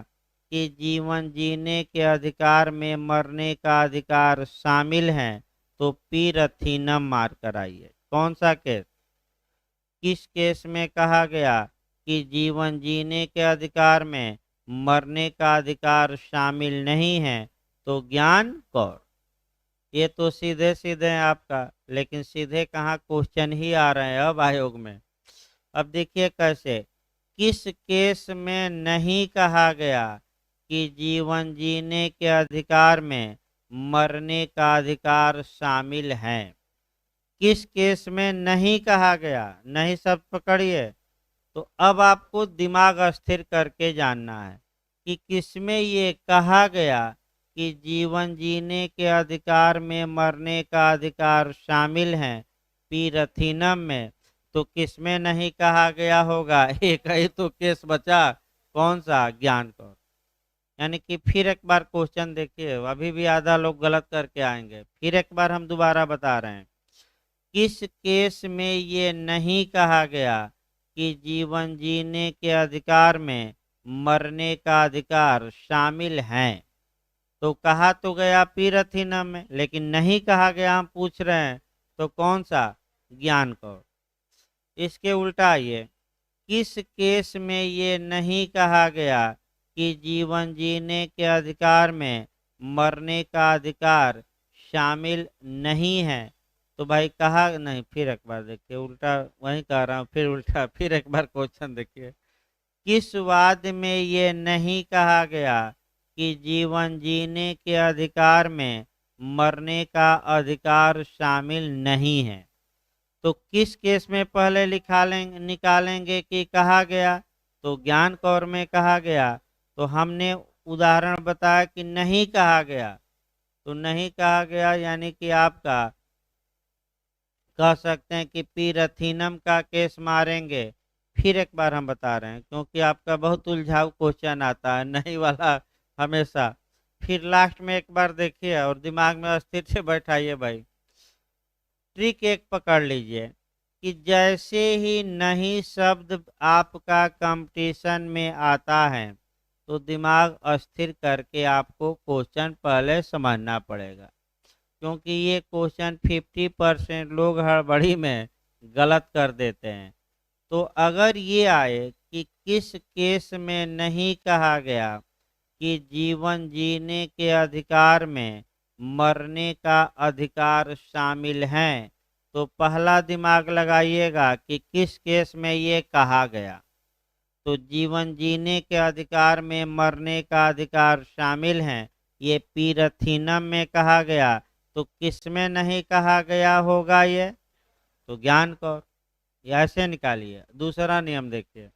कि जीवन जीने के अधिकार में मरने का अधिकार शामिल है, तो पी रथीनम मार कर आइए। कौन सा केस, किस केस में कहा गया कि जीवन जीने के अधिकार में मरने का अधिकार शामिल नहीं है, तो ज्ञान कौर। ये तो सीधे सीधे हैं आपका, लेकिन सीधे कहाँ, क्वेश्चन ही आ रहे हैं अब आयोग में। अब देखिए कैसे, किस केस में नहीं कहा गया कि जीवन जीने के अधिकार में मरने का अधिकार शामिल है, किस केस में नहीं कहा गया, नहीं सब पकड़िए। तो अब आपको दिमाग स्थिर करके जानना है कि किसमें ये कहा गया कि जीवन जीने के अधिकार में मरने का अधिकार शामिल है, पीरथीनम में, तो किसमें नहीं कहा गया होगा, एक ही तो केस बचा, कौन सा, ज्ञान कौर। यानी कि फिर एक बार क्वेश्चन देखिए, अभी भी आधा लोग गलत करके आएंगे, फिर एक बार हम दोबारा बता रहे हैं, किस केस में ये नहीं कहा गया कि जीवन जीने के अधिकार में मरने का अधिकार शामिल हैं। तो कहा तो गया पी रथिनम में, लेकिन नहीं कहा गया, हम पूछ रहे हैं तो कौन सा? ज्ञान कौर। इसके उल्टा ये, किस केस में ये नहीं कहा गया कि जीवन जीने के अधिकार में मरने का अधिकार शामिल नहीं है? तो भाई कहा नहीं, फिर एक बार देखिए, उल्टा वही कह रहा हूँ, फिर उल्टा, फिर एक बार क्वेश्चन देखिए। किस वाद में ये नहीं कहा गया कि जीवन जीने के अधिकार में मरने का अधिकार शामिल नहीं है? तो किस केस में पहले निकालेंगे कि कहा गया? तो ज्ञान कौर में कहा गया। तो हमने उदाहरण बताया कि नहीं कहा गया, तो नहीं कहा गया यानी कि आपका कह सकते हैं कि पी रथीनम का केस मारेंगे। फिर एक बार हम बता रहे हैं, क्योंकि आपका बहुत उलझाऊ क्वेश्चन आता है नहीं वाला हमेशा। फिर लास्ट में एक बार देखिए और दिमाग में स्थिर से बैठाइए भाई। ट्रिक एक पकड़ लीजिए कि जैसे ही नहीं शब्द आपका कंपटीशन में आता है तो दिमाग अस्थिर करके आपको क्वेश्चन पहले समझना पड़ेगा, क्योंकि ये क्वेश्चन 50% लोग हड़बड़ी में गलत कर देते हैं। तो अगर ये आए कि किस केस में नहीं कहा गया कि जीवन जीने के अधिकार में मरने का अधिकार शामिल है, तो पहला दिमाग लगाइएगा कि किस केस में ये कहा गया। तो जीवन जीने के अधिकार में मरने का अधिकार शामिल है, ये पीरथीनम में कहा गया। तो किस में नहीं कहा गया होगा ये? तो ज्ञान कौर। ऐसे निकालिए। दूसरा नियम देखिए,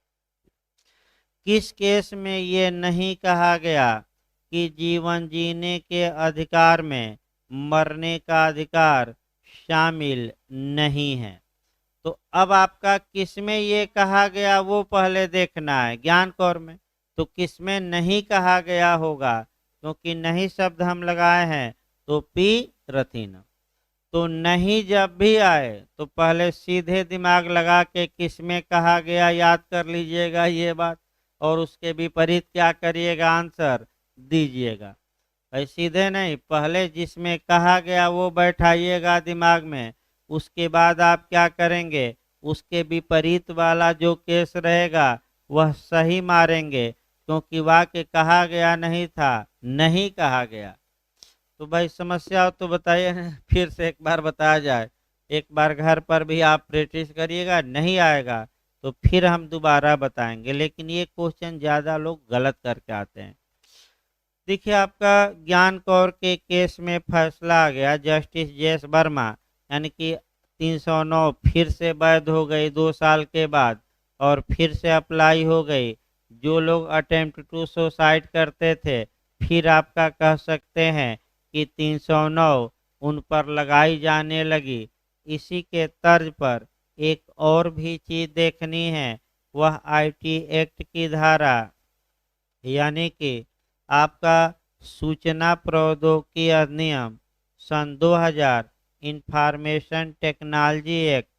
किस केस में ये नहीं कहा गया कि जीवन जीने के अधिकार में मरने का अधिकार शामिल नहीं है? तो अब आपका किस में ये कहा गया वो पहले देखना है, ज्ञान कौर में। तो किस में नहीं कहा गया होगा, क्योंकि नहीं शब्द हम लगाए हैं, तो पी रथिनम। तो नहीं जब भी आए तो पहले सीधे दिमाग लगा के किस में कहा गया याद कर लीजिएगा ये बात, और उसके विपरीत क्या करिएगा, आंसर दीजिएगा। भाई सीधे नहीं, पहले जिसमें कहा गया वो बैठाइएगा दिमाग में, उसके बाद आप क्या करेंगे, उसके विपरीत वाला जो केस रहेगा वह सही मारेंगे, क्योंकि वाक्य कहा गया नहीं था, नहीं कहा गया। तो भाई समस्या हो तो बताइए फिर से एक बार बताया जाए। एक बार घर पर भी आप प्रैक्टिस करिएगा, नहीं आएगा तो फिर हम दोबारा बताएंगे, लेकिन ये क्वेश्चन ज़्यादा लोग गलत करके आते हैं। देखिए आपका ज्ञान कौर के केस में फैसला आ गया, जस्टिस जेएस वर्मा, यानी कि 309 फिर से वैध हो गई 2 साल के बाद, और फिर से अप्लाई हो गई। जो लोग अटेम्प्ट टू सुसाइड करते थे, फिर आपका कह सकते हैं कि 309 उन पर लगाई जाने लगी। इसी के तर्ज पर एक और भी चीज देखनी है, वह आईटी एक्ट की धारा, यानी कि आपका सूचना प्रौद्योगिकी अधिनियम सन 2000, इंफॉर्मेशन टेक्नोलॉजी एक्ट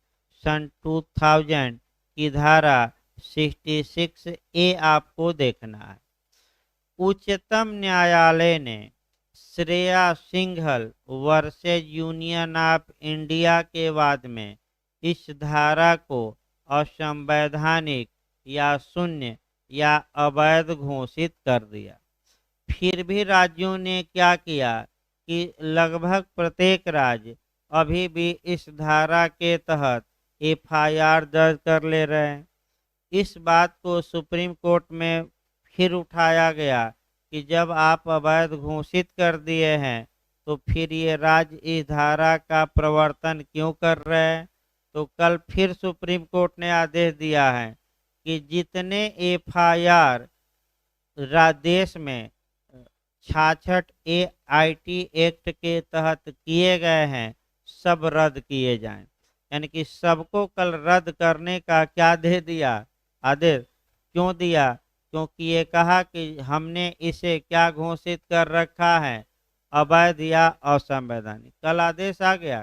सन 2000 की धारा 66A आपको देखना है। उच्चतम न्यायालय ने Shreya Singhal versus union of India के वाद में इस धारा को असंवैधानिक या शून्य या अवैध घोषित कर दिया। फिर भी राज्यों ने क्या किया कि लगभग प्रत्येक राज्य अभी भी इस धारा के तहत एफआईआर दर्ज कर ले रहे हैं। इस बात को सुप्रीम कोर्ट में फिर उठाया गया कि जब आप अवैध घोषित कर दिए हैं तो फिर ये राज्य इस धारा का प्रवर्तन क्यों कर रहे हैं। तो कल फिर सुप्रीम कोर्ट ने आदेश दिया है कि जितने एफआईआर देश में 66A आईटी एक्ट के तहत किए गए हैं सब रद्द किए जाएं। यानी कि सबको कल रद्द करने का क्या दे दिया, आदेश। क्यों दिया? क्योंकि ये कहा कि हमने इसे क्या घोषित कर रखा है, अवैध या असंवैधानिक। कल आदेश आ गया,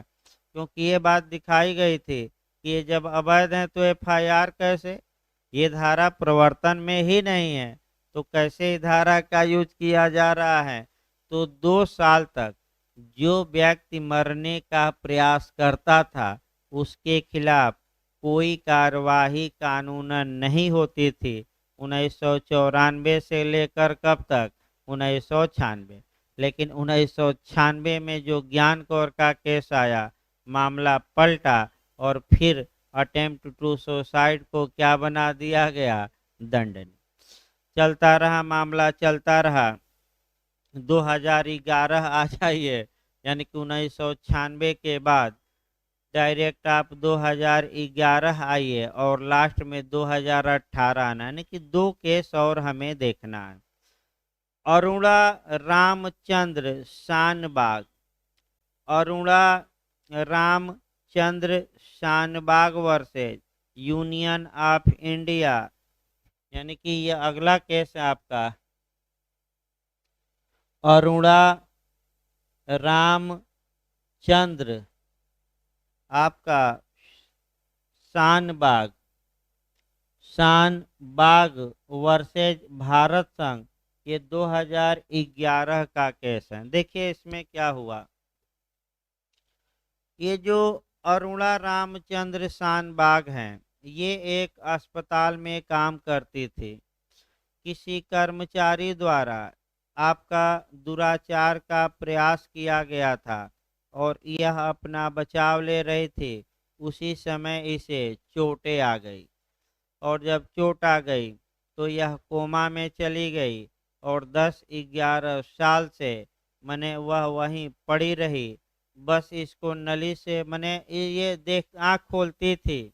क्योंकि ये बात दिखाई गई थी कि ये जब अवैध है तो एफआईआर कैसे, ये धारा प्रवर्तन में ही नहीं है। तो कैसे धारा का यूज किया जा रहा है, तो 2 साल तक जो व्यक्ति मरने का प्रयास करता था उसके खिलाफ कोई कार्यवाही कानूनन नहीं होती थी। 1994 से लेकर कब तक, 1996। लेकिन 1996 में जो ज्ञान कौर का केस आया, मामला पलटा और फिर अटेम्प्ट टू सुसाइड को क्या बना दिया गया, दंडनीय। चलता रहा मामला, चलता रहा। 2011 आ जाइए, यानी कि 1996 के बाद डायरेक्ट आप 2011 आइए और लास्ट में 2018 आना, यानी कि 2 केस और हमें देखना है। Aruna Ramchandra Shanbaug, Aruna Ramchandra Shanbaug versus union of India, यानी कि ये अगला केस है आपका। अरुणा रामचंद्र आपका शानबाग, शानबाग वर्सेज भारत संघ, ये 2011 का केस है। देखिए इसमें क्या हुआ, ये जो अरुणा रामचंद्र शानबाग हैं, ये एक अस्पताल में काम करती थी। किसी कर्मचारी द्वारा आपका दुराचार का प्रयास किया गया था और यह अपना बचाव ले रही थी। उसी समय इसे चोटें आ गई और जब चोट आ गई तो यह कोमा में चली गई और 10-11 साल से मने वह वहीं पड़ी रही। बस इसको नली से मने ये देख आँख खोलती थी,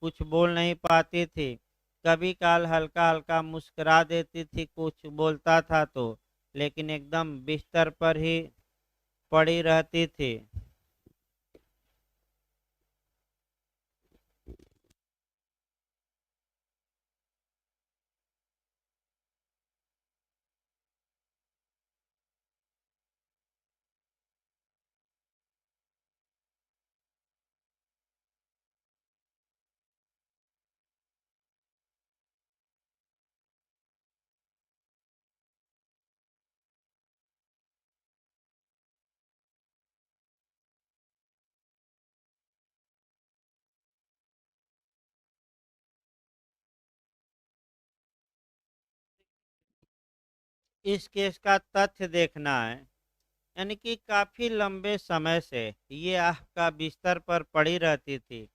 कुछ बोल नहीं पाती थी। कभी काल हल्का हल्का मुस्कुरा देती थी, कुछ बोलता था तो, लेकिन एकदम बिस्तर पर ही पड़ी रहती थी। इस केस का तथ्य देखना है, यानी कि काफी लंबे समय से ये आपका बिस्तर पर पड़ी रहती थी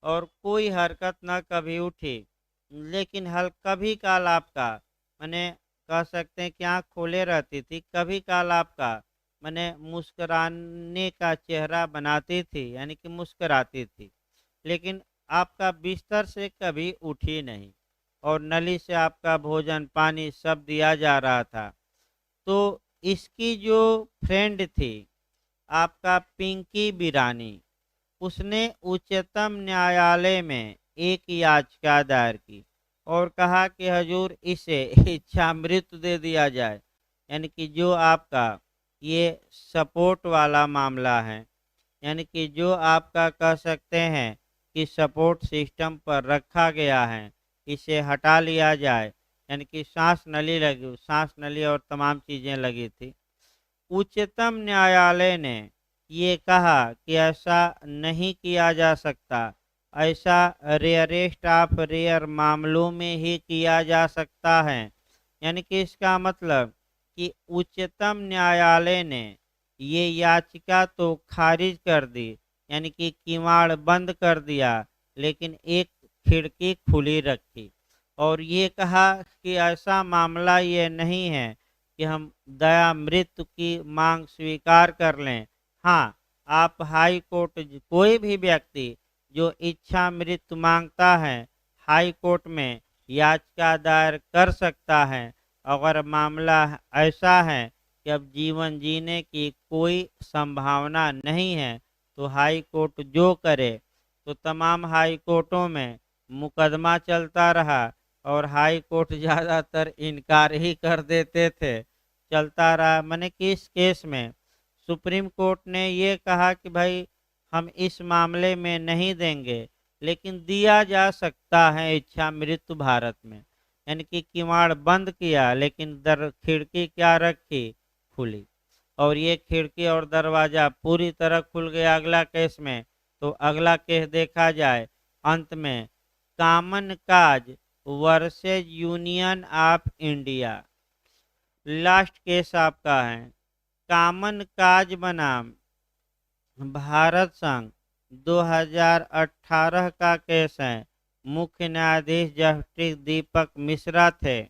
और कोई हरकत न कभी उठी। लेकिन हल कभी काल आपका मैंने कह सकते हैं कि आँख खोले रहती थी, कभी काल आपका मैंने मुस्कुराने का चेहरा बनाती थी, यानी कि मुस्कुराती थी, लेकिन आपका बिस्तर से कभी उठी नहीं और नली से आपका भोजन पानी सब दिया जा रहा था। तो इसकी जो फ्रेंड थी आपका पिंकी बिरानी, उसने उच्चतम न्यायालय में एक याचिका दायर की और कहा कि हजूर इसे इच्छा मृत्यु दे दिया जाए, यानी कि जो आपका ये सपोर्ट वाला मामला है, यानी कि जो आपका कह सकते हैं कि सपोर्ट सिस्टम पर रखा गया है, इसे हटा लिया जाए, यानी कि सांस नली लगी, सांस नली और तमाम चीज़ें लगी थी। उच्चतम न्यायालय ने ये कहा कि ऐसा नहीं किया जा सकता, ऐसा रेयरेस्ट ऑफ रेयर मामलों में ही किया जा सकता है। यानी कि इसका मतलब कि उच्चतम न्यायालय ने ये याचिका तो खारिज कर दी, यानी कि किवाड़ बंद कर दिया, लेकिन एक खिड़की खुली रखी और ये कहा कि ऐसा मामला ये नहीं है कि हम दया मृत्यु की मांग स्वीकार कर लें। हाँ, आप हाई कोर्ट, कोई भी व्यक्ति जो इच्छा मृत्यु मांगता है हाई कोर्ट में याचिका दायर कर सकता है। अगर मामला ऐसा है कि अब जीवन जीने की कोई संभावना नहीं है तो हाई कोर्ट जो करे, तो तमाम हाई कोर्टों में मुकदमा चलता रहा और हाई कोर्ट ज़्यादातर इनकार ही कर देते थे, चलता रहा। मैंने किस केस में सुप्रीम कोर्ट ने ये कहा कि भाई हम इस मामले में नहीं देंगे, लेकिन दिया जा सकता है इच्छा मृत्यु भारत में। यानी कि किवाड़ बंद किया लेकिन दर खिड़की क्या रखी, खुली, और ये खिड़की और दरवाजा पूरी तरह खुल गया अगला केस में। तो अगला केस देखा जाए अंत में, common cause versus union of India. Last case आपका है कॉमन काज बनाम भारत संघ 2018 का केस है। मुख्य न्यायाधीश जस्टिस दीपक मिश्रा थे।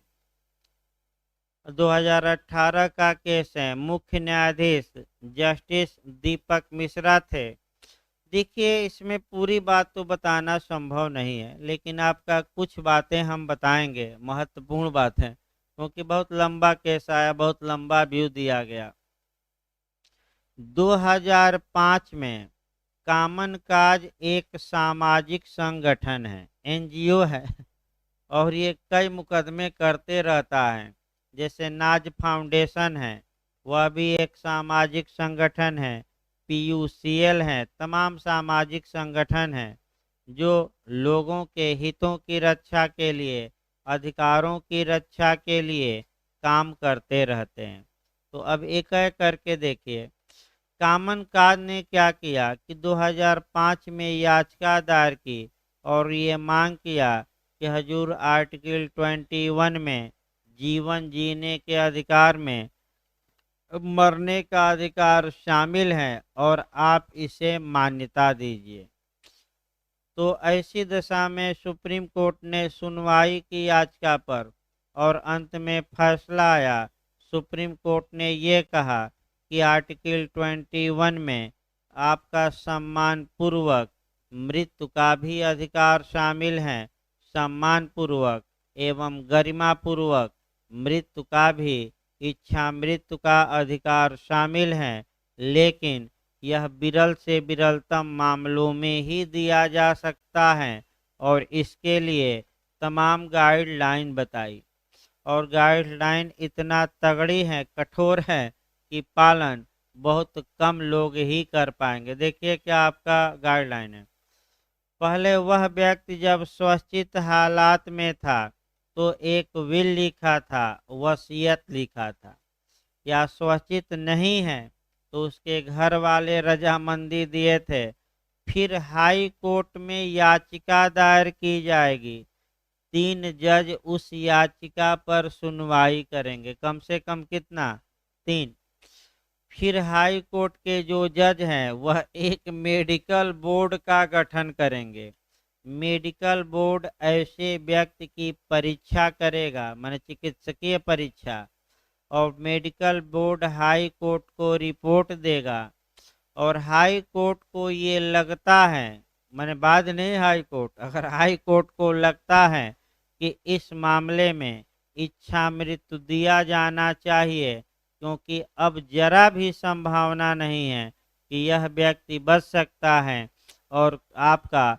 2018 का केस है, मुख्य न्यायाधीश जस्टिस दीपक मिश्रा थे। देखिए इसमें पूरी बात तो बताना संभव नहीं है, लेकिन आपका कुछ बातें हम बताएंगे, महत्वपूर्ण बात है, क्योंकि बहुत लंबा केस आया, बहुत लंबा व्यू दिया गया। 2005 में कॉमन काज एक सामाजिक संगठन है, एनजीओ है, और ये कई मुकदमे करते रहता है। जैसे नाज फाउंडेशन है, वह भी एक सामाजिक संगठन है, पीयूसीएल है, तमाम सामाजिक संगठन हैं जो लोगों के हितों की रक्षा के लिए, अधिकारों की रक्षा के लिए काम करते रहते हैं। तो अब एक एक करके देखिए, कॉमन काज ने क्या किया कि 2005 में याचिका दायर की और ये मांग किया कि हजूर आर्टिकल 21 में जीवन जीने के अधिकार में मरने का अधिकार शामिल है और आप इसे मान्यता दीजिए। तो ऐसी दशा में सुप्रीम कोर्ट ने सुनवाई की याचिका पर और अंत में फैसला आया। सुप्रीम कोर्ट ने ये कहा कि आर्टिकल 21 में आपका सम्मान पूर्वक मृत्यु का भी अधिकार शामिल है। सम्मान पूर्वक एवं गरिमा पूर्वक मृत्यु का भी इच्छा मृत्यु का अधिकार शामिल है, लेकिन यह विरल से विरलतम मामलों में ही दिया जा सकता है और इसके लिए तमाम गाइडलाइन बताई। और गाइडलाइन इतना तगड़ी है, कठोर है कि पालन बहुत कम लोग ही कर पाएंगे। देखिए क्या आपका गाइडलाइन है। पहले वह व्यक्ति जब स्वचित हालात में था तो एक विल लिखा था, वसीयत लिखा था। या स्वचित नहीं है तो उसके घर वाले रजामंदी दिए थे। फिर हाई कोर्ट में याचिका दायर की जाएगी। 3 जज उस याचिका पर सुनवाई करेंगे, कम से कम कितना, 3। फिर हाई कोर्ट के जो जज हैं वह एक मेडिकल बोर्ड का गठन करेंगे। मेडिकल बोर्ड ऐसे व्यक्ति की परीक्षा करेगा, माने चिकित्सकीय परीक्षा, और मेडिकल बोर्ड हाई कोर्ट को रिपोर्ट देगा। और हाई कोर्ट को ये लगता है, मैंने बाद नहीं, हाई कोर्ट, अगर हाई कोर्ट को लगता है कि इस मामले में इच्छा मृत्यु दिया जाना चाहिए, क्योंकि अब जरा भी संभावना नहीं है कि यह व्यक्ति बच सकता है और आपका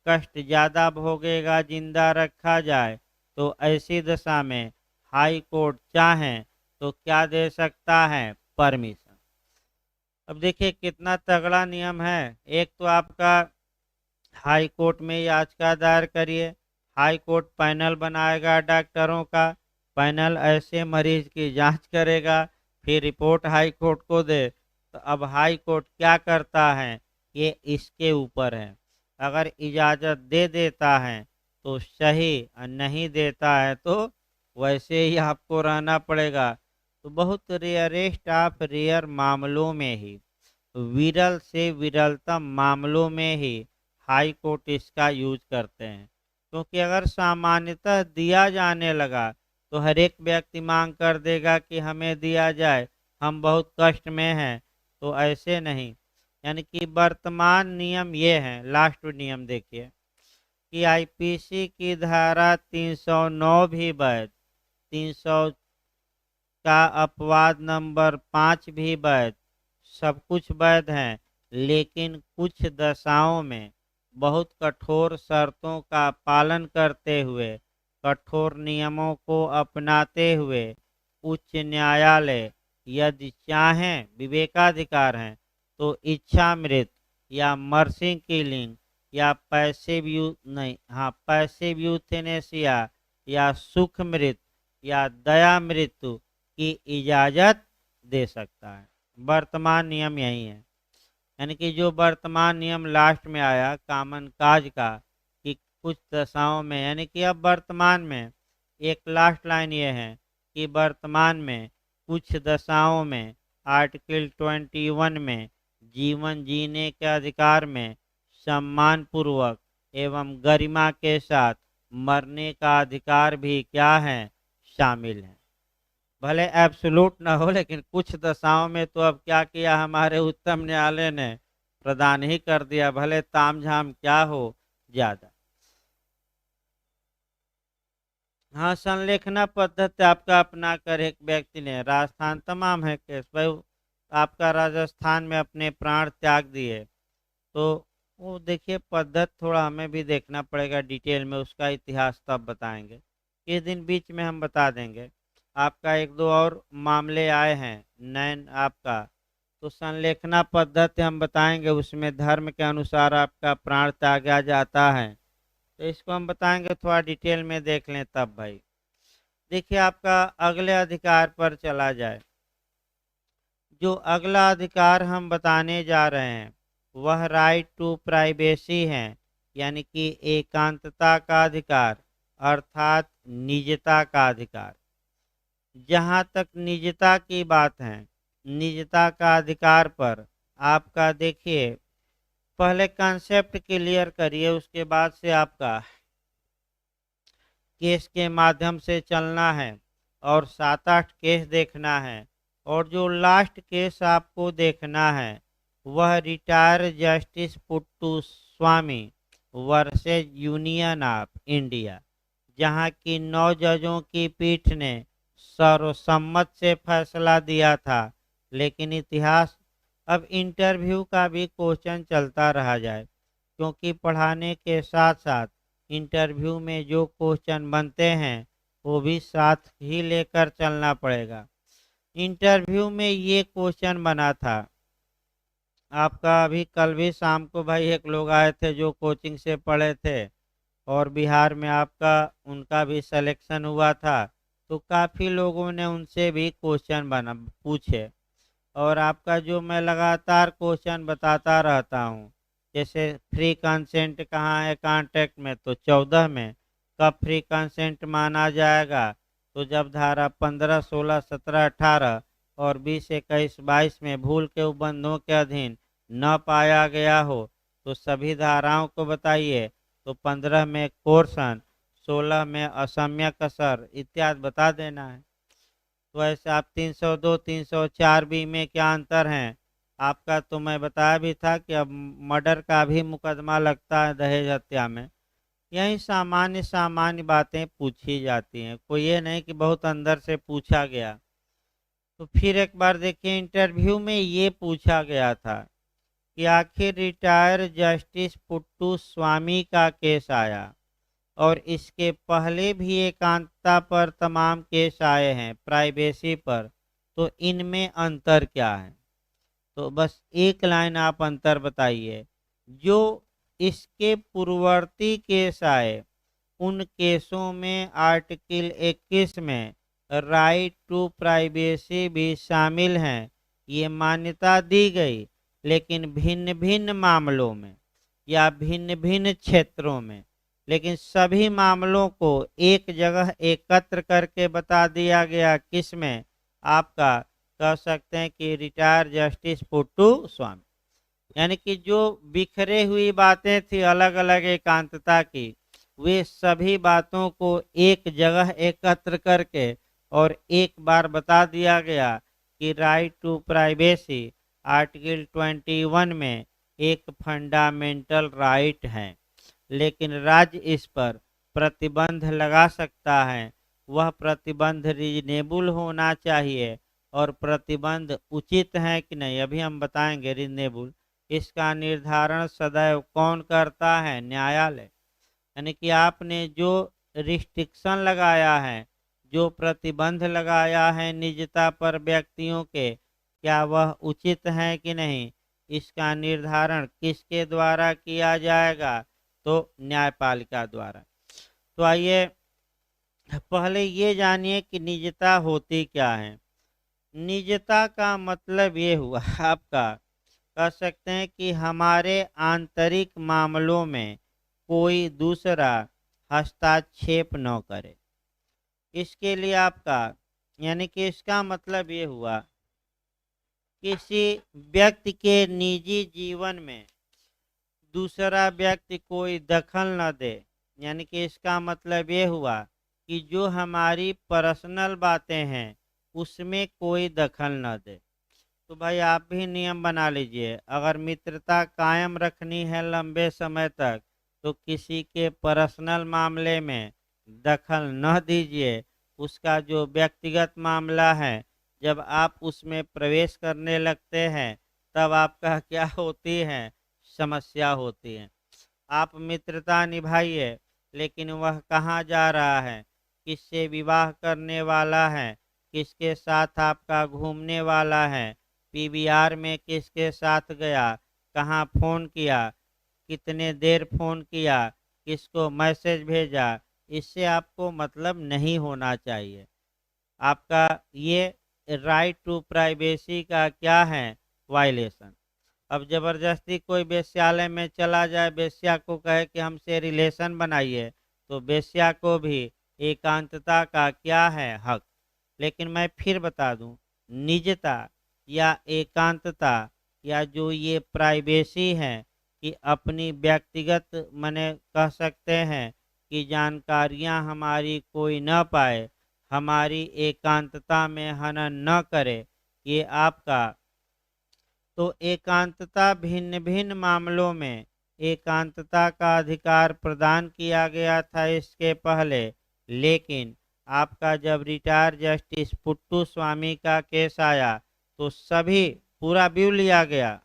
कष्ट ज़्यादा भोगेगा, जिंदा रखा जाए, तो ऐसी दशा में हाई कोर्ट चाहें तो क्या दे सकता है, परमिशन। अब देखिए कितना तगड़ा नियम है। एक तो आपका हाई कोर्ट में याचिका दायर करिए, हाई कोर्ट पैनल बनाएगा डॉक्टरों का, पैनल ऐसे मरीज की जांच करेगा, फिर रिपोर्ट हाई कोर्ट को दे। तो अब हाई कोर्ट क्या करता है, ये इसके ऊपर है। अगर इजाज़त दे देता है तो सही, और नहीं देता है तो वैसे ही आपको रहना पड़ेगा। तो बहुत रेयरेस्ट ऑफ रेयर मामलों में ही, विरल से विरलतम मामलों में ही हाई कोर्ट इसका यूज करते हैं। क्योंकि अगर सामान्यतः दिया जाने लगा तो हर एक व्यक्ति मांग कर देगा कि हमें दिया जाए, हम बहुत कष्ट में हैं। तो ऐसे नहीं, यानी कि वर्तमान नियम ये है। लास्ट नियम देखिए कि आईपीसी की धारा 309 भी वैध, 300 का अपवाद नंबर 5 भी वैध, सब कुछ वैध है, लेकिन कुछ दशाओं में बहुत कठोर शर्तों का पालन करते हुए, कठोर नियमों को अपनाते हुए उच्च न्यायालय यदि चाहें, विवेकाधिकार हैं, तो इच्छा मृत्यु या मर्सिंग किलिंग या पैसिव नहीं, हाँ पैसिव यूथेनेसिया या सुख मृत्यु या दया मृत्यु की इजाजत दे सकता है। वर्तमान नियम यही है, यानी कि जो वर्तमान नियम लास्ट में आया कामन काज का, कि कुछ दशाओं में, यानी कि अब वर्तमान में एक लास्ट लाइन ये है कि वर्तमान में कुछ दशाओं में आर्टिकल 21 में जीवन जीने के अधिकार में सम्मान पूर्वक एवं गरिमा के साथ मरने का अधिकार भी क्या है, शामिल है। भले एब्सोल्यूट ना हो, लेकिन कुछ दशाओं में तो अब क्या किया हमारे उच्चतम न्यायालय ने, प्रदान ही कर दिया, भले तामझाम क्या हो ज्यादा। हाँ, संलेखना पद्धति आपका अपना कर एक व्यक्ति ने, राजस्थान तमाम है केस भाई, आपका राजस्थान में अपने प्राण त्याग दिए, तो वो देखिए पद्धति थोड़ा हमें भी देखना पड़ेगा डिटेल में, उसका इतिहास तब बताएंगे, किस दिन बीच में हम बता देंगे। आपका एक दो और मामले आए हैं नैन आपका, तो संलेखना पद्धति हम बताएंगे, उसमें धर्म के अनुसार आपका प्राण त्यागा जाता है, तो इसको हम बताएंगे, थोड़ा डिटेल में देख लें तब भाई। देखिए आपका अगले अधिकार पर चला जाए, जो अगला अधिकार हम बताने जा रहे हैं वह राइट टू प्राइवेसी है, यानी कि एकांतता का अधिकार अर्थात निजता का अधिकार। जहाँ तक निजता की बात है, निजता का अधिकार पर आपका देखिए पहले कंसेप्ट क्लियर करिए, उसके बाद से आपका केस के माध्यम से चलना है और 7-8 केस देखना है, और जो लास्ट केस आपको देखना है वह retire justice puttu Swami versus union of India, जहां की 9 जजों की पीठ ने सर्वसम्मत से फैसला दिया था। लेकिन इतिहास, अब इंटरव्यू का भी क्वेश्चन चलता रहा जाए, क्योंकि पढ़ाने के साथ साथ इंटरव्यू में जो क्वेश्चन बनते हैं वो भी साथ ही लेकर चलना पड़ेगा। इंटरव्यू में ये क्वेश्चन बना था आपका, अभी कल भी शाम को भाई एक लोग आए थे जो कोचिंग से पढ़े थे, और बिहार में आपका उनका भी सिलेक्शन हुआ था, तो काफ़ी लोगों ने उनसे भी क्वेश्चन बना पूछे, और आपका जो मैं लगातार क्वेश्चन बताता रहता हूँ, जैसे फ्री कंसेंट कहाँ है कॉन्ट्रैक्ट में, तो 14 में कब फ्री कंसेंट माना जाएगा, तो जब धारा 15, 16, 17, 18 और 20, 21, 22 में भूल के उपबंधों के अधीन न पाया गया हो, तो सभी धाराओं को बताइए, तो 15 में कोर्सन, 16 में असम्यक कसर इत्यादि बता देना है। तो ऐसे आप 302, 304 बी में क्या अंतर है आपका, तो मैं बताया भी था कि अब मर्डर का भी मुकदमा लगता है दहेज हत्या में। यही सामान्य सामान्य बातें पूछी जाती हैं, कोई ये नहीं कि बहुत अंदर से पूछा गया। तो फिर एक बार देखिए इंटरव्यू में ये पूछा गया था कि आखिर रिटायर जस्टिस पुट्टू स्वामी का केस आया और इसके पहले भी एकांतता पर तमाम केस आए हैं, प्राइवेसी पर, तो इनमें अंतर क्या है, तो बस एक लाइन आप अंतर बताइए। जो इसके पूर्ववर्ती केस आए उन केसों में आर्टिकल 21 में राइट टू प्राइवेसी भी शामिल हैं, ये मान्यता दी गई, लेकिन भिन्न भिन्न मामलों में या भिन्न भिन्न क्षेत्रों में, लेकिन सभी मामलों को एक जगह एकत्र करके बता दिया गया, किसमें, आपका कह सकते हैं कि रिटायर जस्टिस पुट्टू स्वामी, यानी कि जो बिखरे हुई बातें थी अलग अलग एकांतता की, वे सभी बातों को एक जगह एकत्र करके और एक बार बता दिया गया कि राइट टू प्राइवेसी आर्टिकल 21 में एक फंडामेंटल राइट है, लेकिन राज्य इस पर प्रतिबंध लगा सकता है। वह प्रतिबंध रीजनेबल होना चाहिए, और प्रतिबंध उचित है कि नहीं अभी हम बताएंगे रीजनेबल, इसका निर्धारण सदैव कौन करता है, न्यायालय। यानी कि आपने जो रिस्ट्रिक्शन लगाया है, जो प्रतिबंध लगाया है निजता पर व्यक्तियों के, क्या वह उचित है कि नहीं, इसका निर्धारण किसके द्वारा किया जाएगा, तो न्यायपालिका द्वारा। तो आइए पहले ये जानिए कि निजता होती क्या है। निजता का मतलब ये हुआ आपका, कह सकते हैं कि हमारे आंतरिक मामलों में कोई दूसरा हस्तक्षेप न करे। इसके लिए आपका, यानी कि इसका मतलब ये हुआ, किसी व्यक्ति के निजी जीवन में दूसरा व्यक्ति कोई दखल न दे। यानी कि इसका मतलब ये हुआ कि जो हमारी पर्सनल बातें हैं उसमें कोई दखल न दे। तो भाई आप भी नियम बना लीजिए, अगर मित्रता कायम रखनी है लंबे समय तक तो किसी के पर्सनल मामले में दखल न दीजिए। उसका जो व्यक्तिगत मामला है, जब आप उसमें प्रवेश करने लगते हैं तब आपका क्या होती है, समस्या होती है। आप मित्रता निभाइए, लेकिन वह कहाँ जा रहा है, किससे विवाह करने वाला है, किसके साथ आपका घूमने वाला है, पीवीआर में किसके साथ गया, कहाँ फ़ोन किया, कितने देर फ़ोन किया, किसको मैसेज भेजा, इससे आपको मतलब नहीं होना चाहिए। आपका ये राइट टू प्राइवेसी का क्या है, वायलेशन। अब ज़बरदस्ती कोई वेश्यालय में चला जाए, वेश्या को कहे कि हमसे रिलेशन बनाइए, तो वेश्या को भी एकांतता का क्या है, हक। लेकिन मैं फिर बता दूं, निजता या एकांतता या जो ये प्राइवेसी है कि अपनी व्यक्तिगत मने कह सकते हैं कि जानकारियां हमारी कोई न पाए, हमारी एकांतता में हनन न करे, ये आपका, तो एकांतता भिन्न भिन्न मामलों में एकांतता का अधिकार प्रदान किया गया था इसके पहले। लेकिन आपका जब रिटायर जस्टिस पुट्टू स्वामी का केस आया तो सभी पूरा व्यू लिया गया।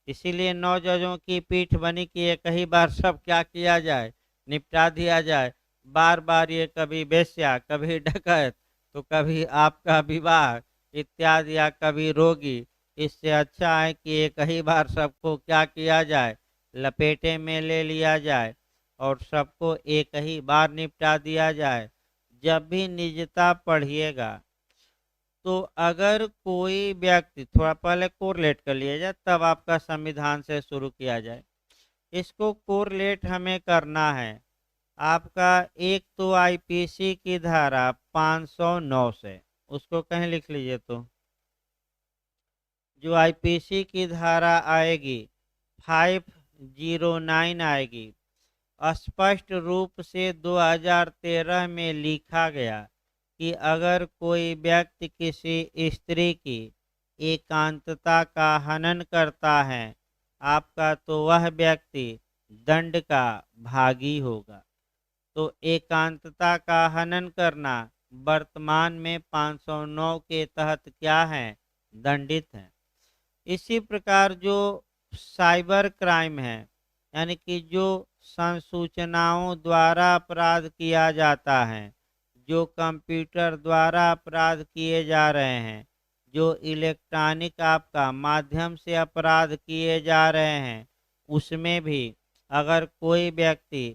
इसीलिए 9 जजों की पीठ बनी कि एक ही बार सब क्या किया जाए, निपटा दिया जाए। बार बार ये कभी वेश्या, कभी डकैत, तो कभी आपका विवाह इत्यादि, या कभी रोगी। इससे अच्छा है कि एक ही बार सबको क्या किया जाए, लपेटे में ले लिया जाए और सबको एक ही बार निपटा दिया जाए। जब भी निजता पढ़िएगा तो अगर कोई व्यक्ति, थोड़ा पहले कोरिलेट कर लिया जाए तब आपका संविधान से शुरू किया जाए। इसको कोरिलेट हमें करना है। आपका एक तो आईपीसी की धारा 509 से, उसको कहीं लिख लीजिए। तो जो आईपीसी की धारा आएगी 509 आएगी, स्पष्ट रूप से 2013 में लिखा गया कि अगर कोई व्यक्ति किसी स्त्री की एकांतता का हनन करता है आपका, तो वह व्यक्ति दंड का भागी होगा। तो एकांतता का हनन करना वर्तमान में 509 के तहत क्या है, दंडित है। इसी प्रकार जो साइबर क्राइम है, यानी कि जो संसूचनाओं द्वारा अपराध किया जाता है, जो कंप्यूटर द्वारा अपराध किए जा रहे हैं, जो इलेक्ट्रॉनिक आपका माध्यम से अपराध किए जा रहे हैं, उसमें भी अगर कोई व्यक्ति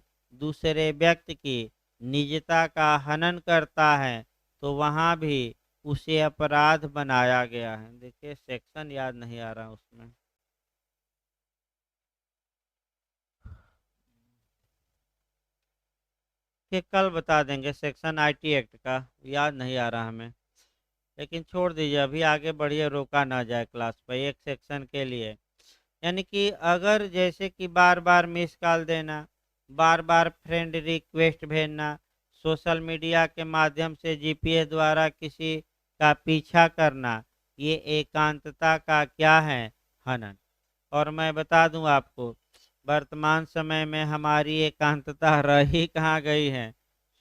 दूसरे व्यक्ति की निजता का हनन करता है तो वहाँ भी उसे अपराध बनाया गया है। देखिए सेक्शन याद नहीं आ रहा उसमें। कि कल बता देंगे, सेक्शन आईटी एक्ट का याद नहीं आ रहा हमें। लेकिन छोड़ दीजिए, अभी आगे बढ़िए, रोका ना जाए क्लास पर एक सेक्शन के लिए। यानी कि अगर जैसे कि बार बार मिस कॉल देना, बार बार फ्रेंड रिक्वेस्ट भेजना, सोशल मीडिया के माध्यम से जीपीएस द्वारा किसी का पीछा करना, ये एकांतता का क्या है, हनन। और मैं बता दूं आपको, वर्तमान समय में हमारी एकांतता रह ही कहाँ गई है।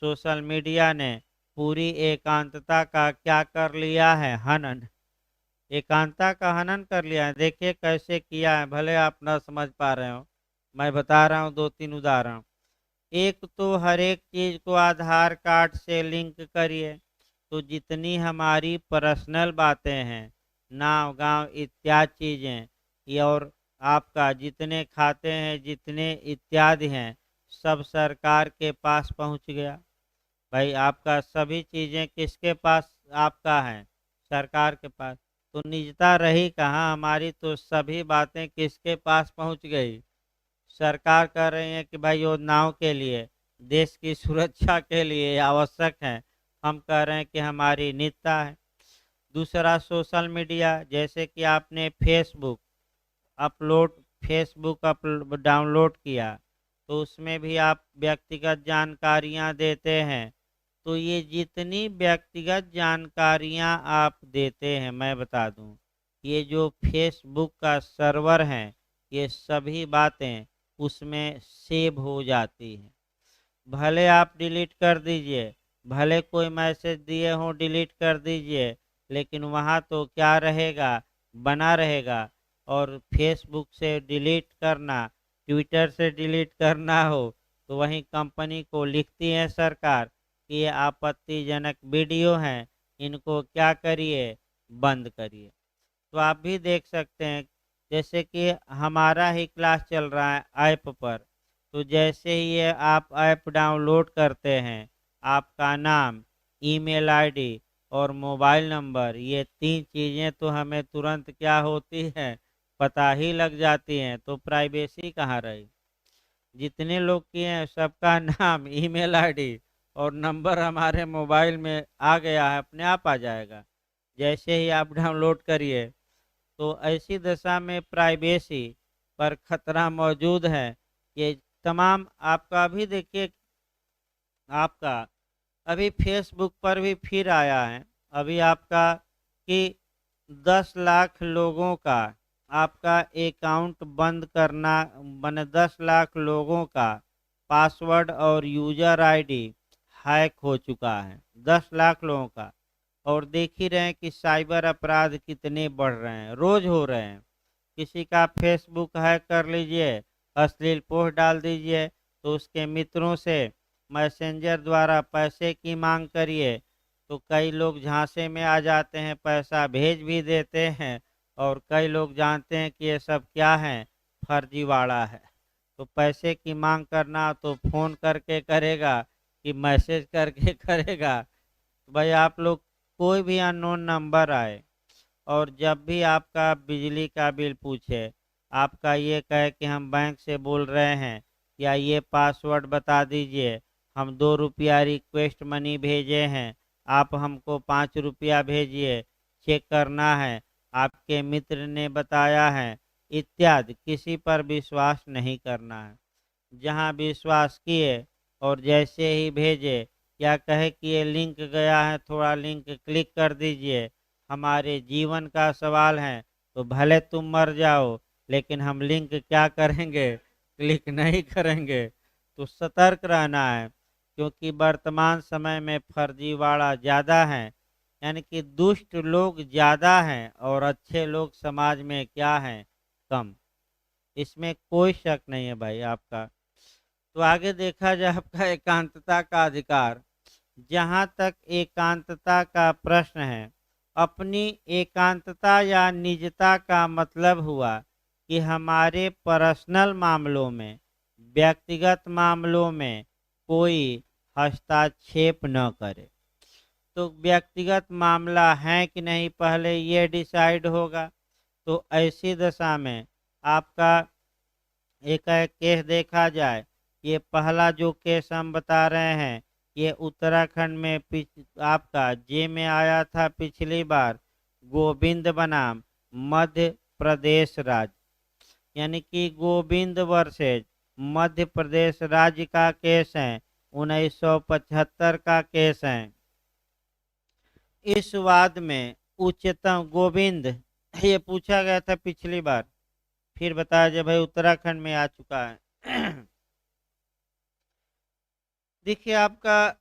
सोशल मीडिया ने पूरी एकांतता का क्या कर लिया है, हनन। एकांतता का हनन कर लिया है। देखिए कैसे किया है, भले आप न समझ पा रहे हो, मैं बता रहा हूँ 2-3 उदाहरण। एक तो हर एक चीज को आधार कार्ड से लिंक करिए, तो जितनी हमारी पर्सनल बातें हैं, नाम गांव इत्यादि चीजें, ये और आपका जितने खाते हैं, जितने इत्यादि हैं, सब सरकार के पास पहुंच गया। भाई आपका सभी चीज़ें किसके पास आपका है? सरकार के पास। तो निजता रही कहाँ हमारी, तो सभी बातें किसके पास पहुंच गई? सरकार कह रही है कि भाई योजनाओं के लिए, देश की सुरक्षा के लिए आवश्यक है। हम कह रहे हैं कि हमारी निजता है। दूसरा सोशल मीडिया, जैसे कि आपने अपलोड फेसबुक डाउनलोड किया, तो उसमें भी आप व्यक्तिगत जानकारियां देते हैं। तो ये जितनी व्यक्तिगत जानकारियां आप देते हैं, मैं बता दूं, ये जो फेसबुक का सर्वर है, ये सभी बातें उसमें सेव हो जाती हैं। भले आप डिलीट कर दीजिए, भले कोई मैसेज दिए हो डिलीट कर दीजिए, लेकिन वहाँ तो क्या रहेगा, बना रहेगा। और फेसबुक से डिलीट करना, ट्विटर से डिलीट करना हो, तो वहीं कंपनी को लिखती है सरकार कि ये आपत्तिजनक वीडियो हैं, इनको क्या करिए, बंद करिए। तो आप भी देख सकते हैं, जैसे कि हमारा ही क्लास चल रहा है ऐप पर, तो जैसे ही ये आप ऐप डाउनलोड करते हैं, आपका नाम, ईमेल आईडी और मोबाइल नंबर, ये तीन चीज़ें तो हमें तुरंत क्या होती है, पता ही लग जाती हैं। तो प्राइवेसी कहाँ रही? जितने लोग किए हैं सबका नाम, ईमेल आईडी और नंबर हमारे मोबाइल में आ गया है, अपने आप आ जाएगा जैसे ही आप डाउनलोड करिए। तो ऐसी दशा में प्राइवेसी पर खतरा मौजूद है। ये तमाम आपका भी देखिए, आपका अभी फेसबुक पर भी फिर आया है, अभी आपका कि 10 लाख लोगों का आपका अकाउंट बंद करना, मैंने 10 लाख लोगों का पासवर्ड और यूजर आईडी हैक हो चुका है, 10 लाख लोगों का। और देख ही रहे हैं कि साइबर अपराध कितने बढ़ रहे हैं, रोज हो रहे हैं। किसी का फेसबुक हैक कर लीजिए, अश्लील पोस्ट डाल दीजिए, तो उसके मित्रों से मैसेंजर द्वारा पैसे की मांग करिए, तो कई लोग झांसे में आ जाते हैं, पैसा भेज भी देते हैं। और कई लोग जानते हैं कि ये सब क्या है, फर्जीवाड़ा है। तो पैसे की मांग करना तो फ़ोन करके करेगा कि मैसेज करके करेगा। तो भाई आप लोग, कोई भी अननोन नंबर आए और जब भी आपका बिजली का बिल पूछे, आपका ये कहे कि हम बैंक से बोल रहे हैं, या ये पासवर्ड बता दीजिए, हम 2 रुपया रिक्वेस्ट मनी भेजे हैं, आप हमको 5 रुपया भेजिए, चेक करना है, आपके मित्र ने बताया है, इत्यादि, किसी पर विश्वास नहीं करना है। जहाँ विश्वास किए और जैसे ही भेजे, या कहे कि ये लिंक गया है, थोड़ा लिंक क्लिक कर दीजिए, हमारे जीवन का सवाल है, तो भले तुम मर जाओ, लेकिन हम लिंक क्या करेंगे, क्लिक नहीं करेंगे। तो सतर्क रहना है, क्योंकि वर्तमान समय में फर्जीवाड़ा ज़्यादा है, यानी कि दुष्ट लोग ज़्यादा हैं और अच्छे लोग समाज में क्या हैं, कम। इसमें कोई शक नहीं है भाई आपका। तो आगे देखा जाए आपका एकांतता का अधिकार। जहाँ तक एकांतता का प्रश्न है, अपनी एकांतता या निजता का मतलब हुआ कि हमारे पर्सनल मामलों में, व्यक्तिगत मामलों में कोई हस्तक्षेप न करे। तो व्यक्तिगत मामला है कि नहीं, पहले ये डिसाइड होगा। तो ऐसी दशा में आपका एक एक केस देखा जाए, ये पहला जो केस हम बता रहे हैं, ये उत्तराखंड में आपका जे में आया था पिछली बार, गोविंद बनाम मध्य प्रदेश राज्य, यानी कि गोविंद वर्सेज मध्य प्रदेश राज्य का केस है, 1975 का केस है। इस वाद में उच्चतम गोविंद, ये पूछा गया था पिछली बार, फिर बताया जब भाई उत्तराखंड में आ चुका है। देखिए आपका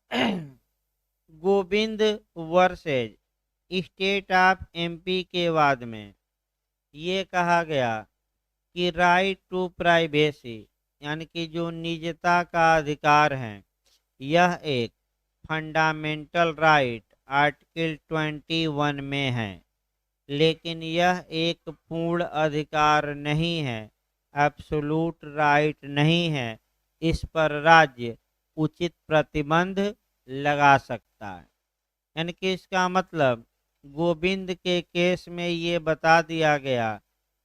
Govind versus State of MP के वाद में ये कहा गया कि राइट टू प्राइवेसी, यानी कि जो निजता का अधिकार है, यह एक फंडामेंटल राइट आर्टिकल 21 में है, लेकिन यह एक पूर्ण अधिकार नहीं है, एब्सोल्यूट राइट नहीं है। इस पर राज्य उचित प्रतिबंध लगा सकता है। यानी कि इसका मतलब गोविंद के केस में ये बता दिया गया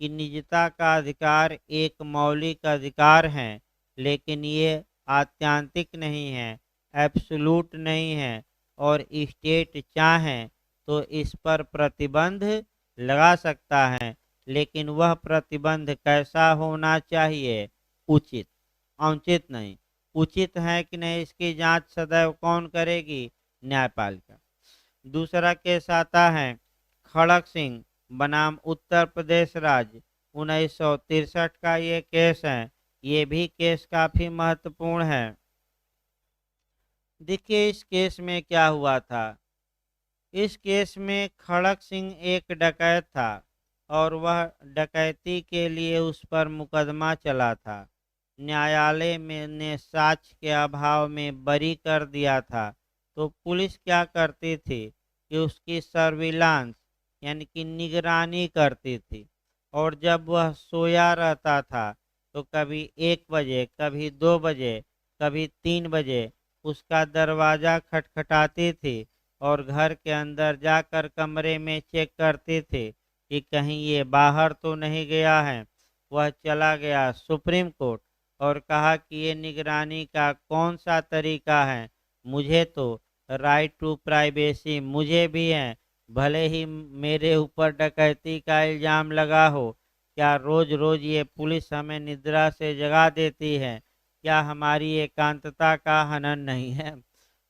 कि निजता का अधिकार एक मौलिक अधिकार है, लेकिन ये आत्यांतिक नहीं है, एब्सोल्यूट नहीं है, और स्टेट चाहे तो इस पर प्रतिबंध लगा सकता है, लेकिन वह प्रतिबंध कैसा होना चाहिए? उचित, अनुचित नहीं। उचित है कि नहीं, इसकी जांच सदैव कौन करेगी? न्यायपालिका। दूसरा केस आता है खड़क सिंह बनाम उत्तर प्रदेश राज्य 1963 का ये केस है। ये भी केस काफी महत्वपूर्ण है। देखिए इस केस में क्या हुआ था। इस केस में खड़क सिंह एक डकैत था और वह डकैती के लिए उस पर मुकदमा चला था। न्यायालय में ने साक्ष्य के अभाव में बरी कर दिया था। तो पुलिस क्या करती थी कि उसकी सर्विलांस यानी कि निगरानी करती थी, और जब वह सोया रहता था तो कभी 1 बजे, कभी 2 बजे, कभी 3 बजे उसका दरवाज़ा खटखटाती थी और घर के अंदर जाकर कमरे में चेक करती थी कि कहीं ये बाहर तो नहीं गया है। वह चला गया सुप्रीम कोर्ट और कहा कि ये निगरानी का कौन सा तरीका है? मुझे तो राइट टू प्राइवेसी मुझे भी है, भले ही मेरे ऊपर डकैती का इल्ज़ाम लगा हो। क्या रोज रोज ये पुलिस हमें निद्रा से जगा देती है? क्या हमारी एकांतता का हनन नहीं है?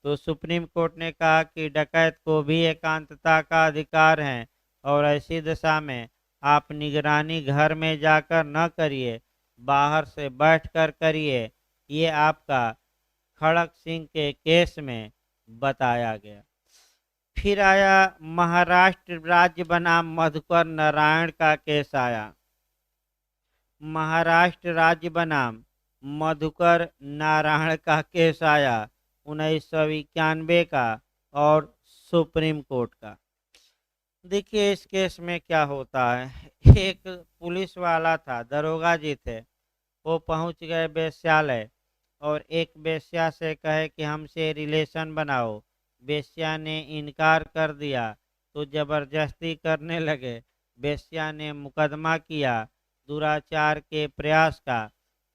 तो सुप्रीम कोर्ट ने कहा कि डकैत को भी एकांतता का अधिकार है, और ऐसी दशा में आप निगरानी घर में जाकर न करिए, बाहर से बैठकर करिए। ये आपका खड़क सिंह के केस में बताया गया। फिर आया महाराष्ट्र राज्य बनाम मधुकर नारायण का केस आया। महाराष्ट्र राज्य बनाम मधुकर नारायण का केस आया 1991 का और सुप्रीम कोर्ट का। देखिए इस केस में क्या होता है। एक पुलिस वाला था, दरोगा जी थे, वो पहुंच गए वेश्यालय और एक वेश्या से कहे कि हमसे रिलेशन बनाओ। वेश्या ने इनकार कर दिया तो जबरदस्ती करने लगे। वेश्या ने मुकदमा किया दुराचार के प्रयास का।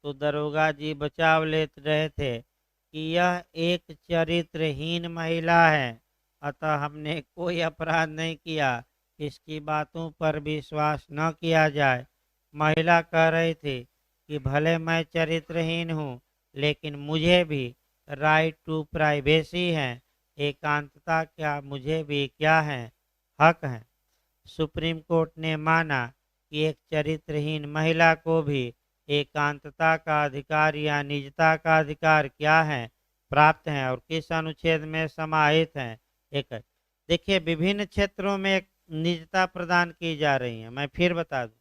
तो दरोगा जी बचाव ले रहे थे कि यह एक चरित्रहीन महिला है, अतः हमने कोई अपराध नहीं किया, इसकी बातों पर विश्वास न किया जाए। महिला कह रही थी कि भले मैं चरित्रहीन हूँ, लेकिन मुझे भी राइट टू प्राइवेसी है, एकांतता क्या मुझे भी क्या है? हक है। सुप्रीम कोर्ट ने माना कि एक चरित्रहीन महिला को भी एकांतता का अधिकार या निजता का अधिकार क्या है? प्राप्त है, और किस अनुच्छेद में समाहित है? एक देखिए विभिन्न क्षेत्रों में एक निजता प्रदान की जा रही है। मैं फिर बता दूं,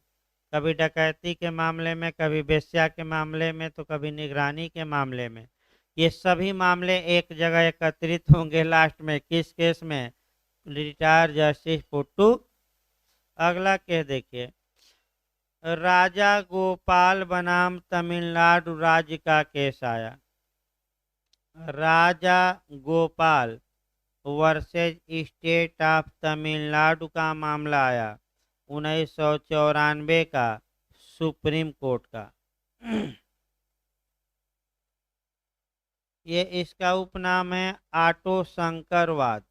कभी डकैती के मामले में, कभी वेश्या के मामले में, तो कभी निगरानी के मामले में। ये सभी मामले एक जगह एकत्रित होंगे लास्ट में किस केस में? Retire justice puttu. अगला केस देखिए, राजा गोपाल बनाम तमिलनाडु राज्य का केस आया। Rajagopal versus State of Tamil Nadu का मामला आया 1994 का सुप्रीम कोर्ट का। ये इसका उपनाम है आटो शंकरवाद।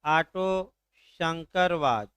आटो शंकरवाद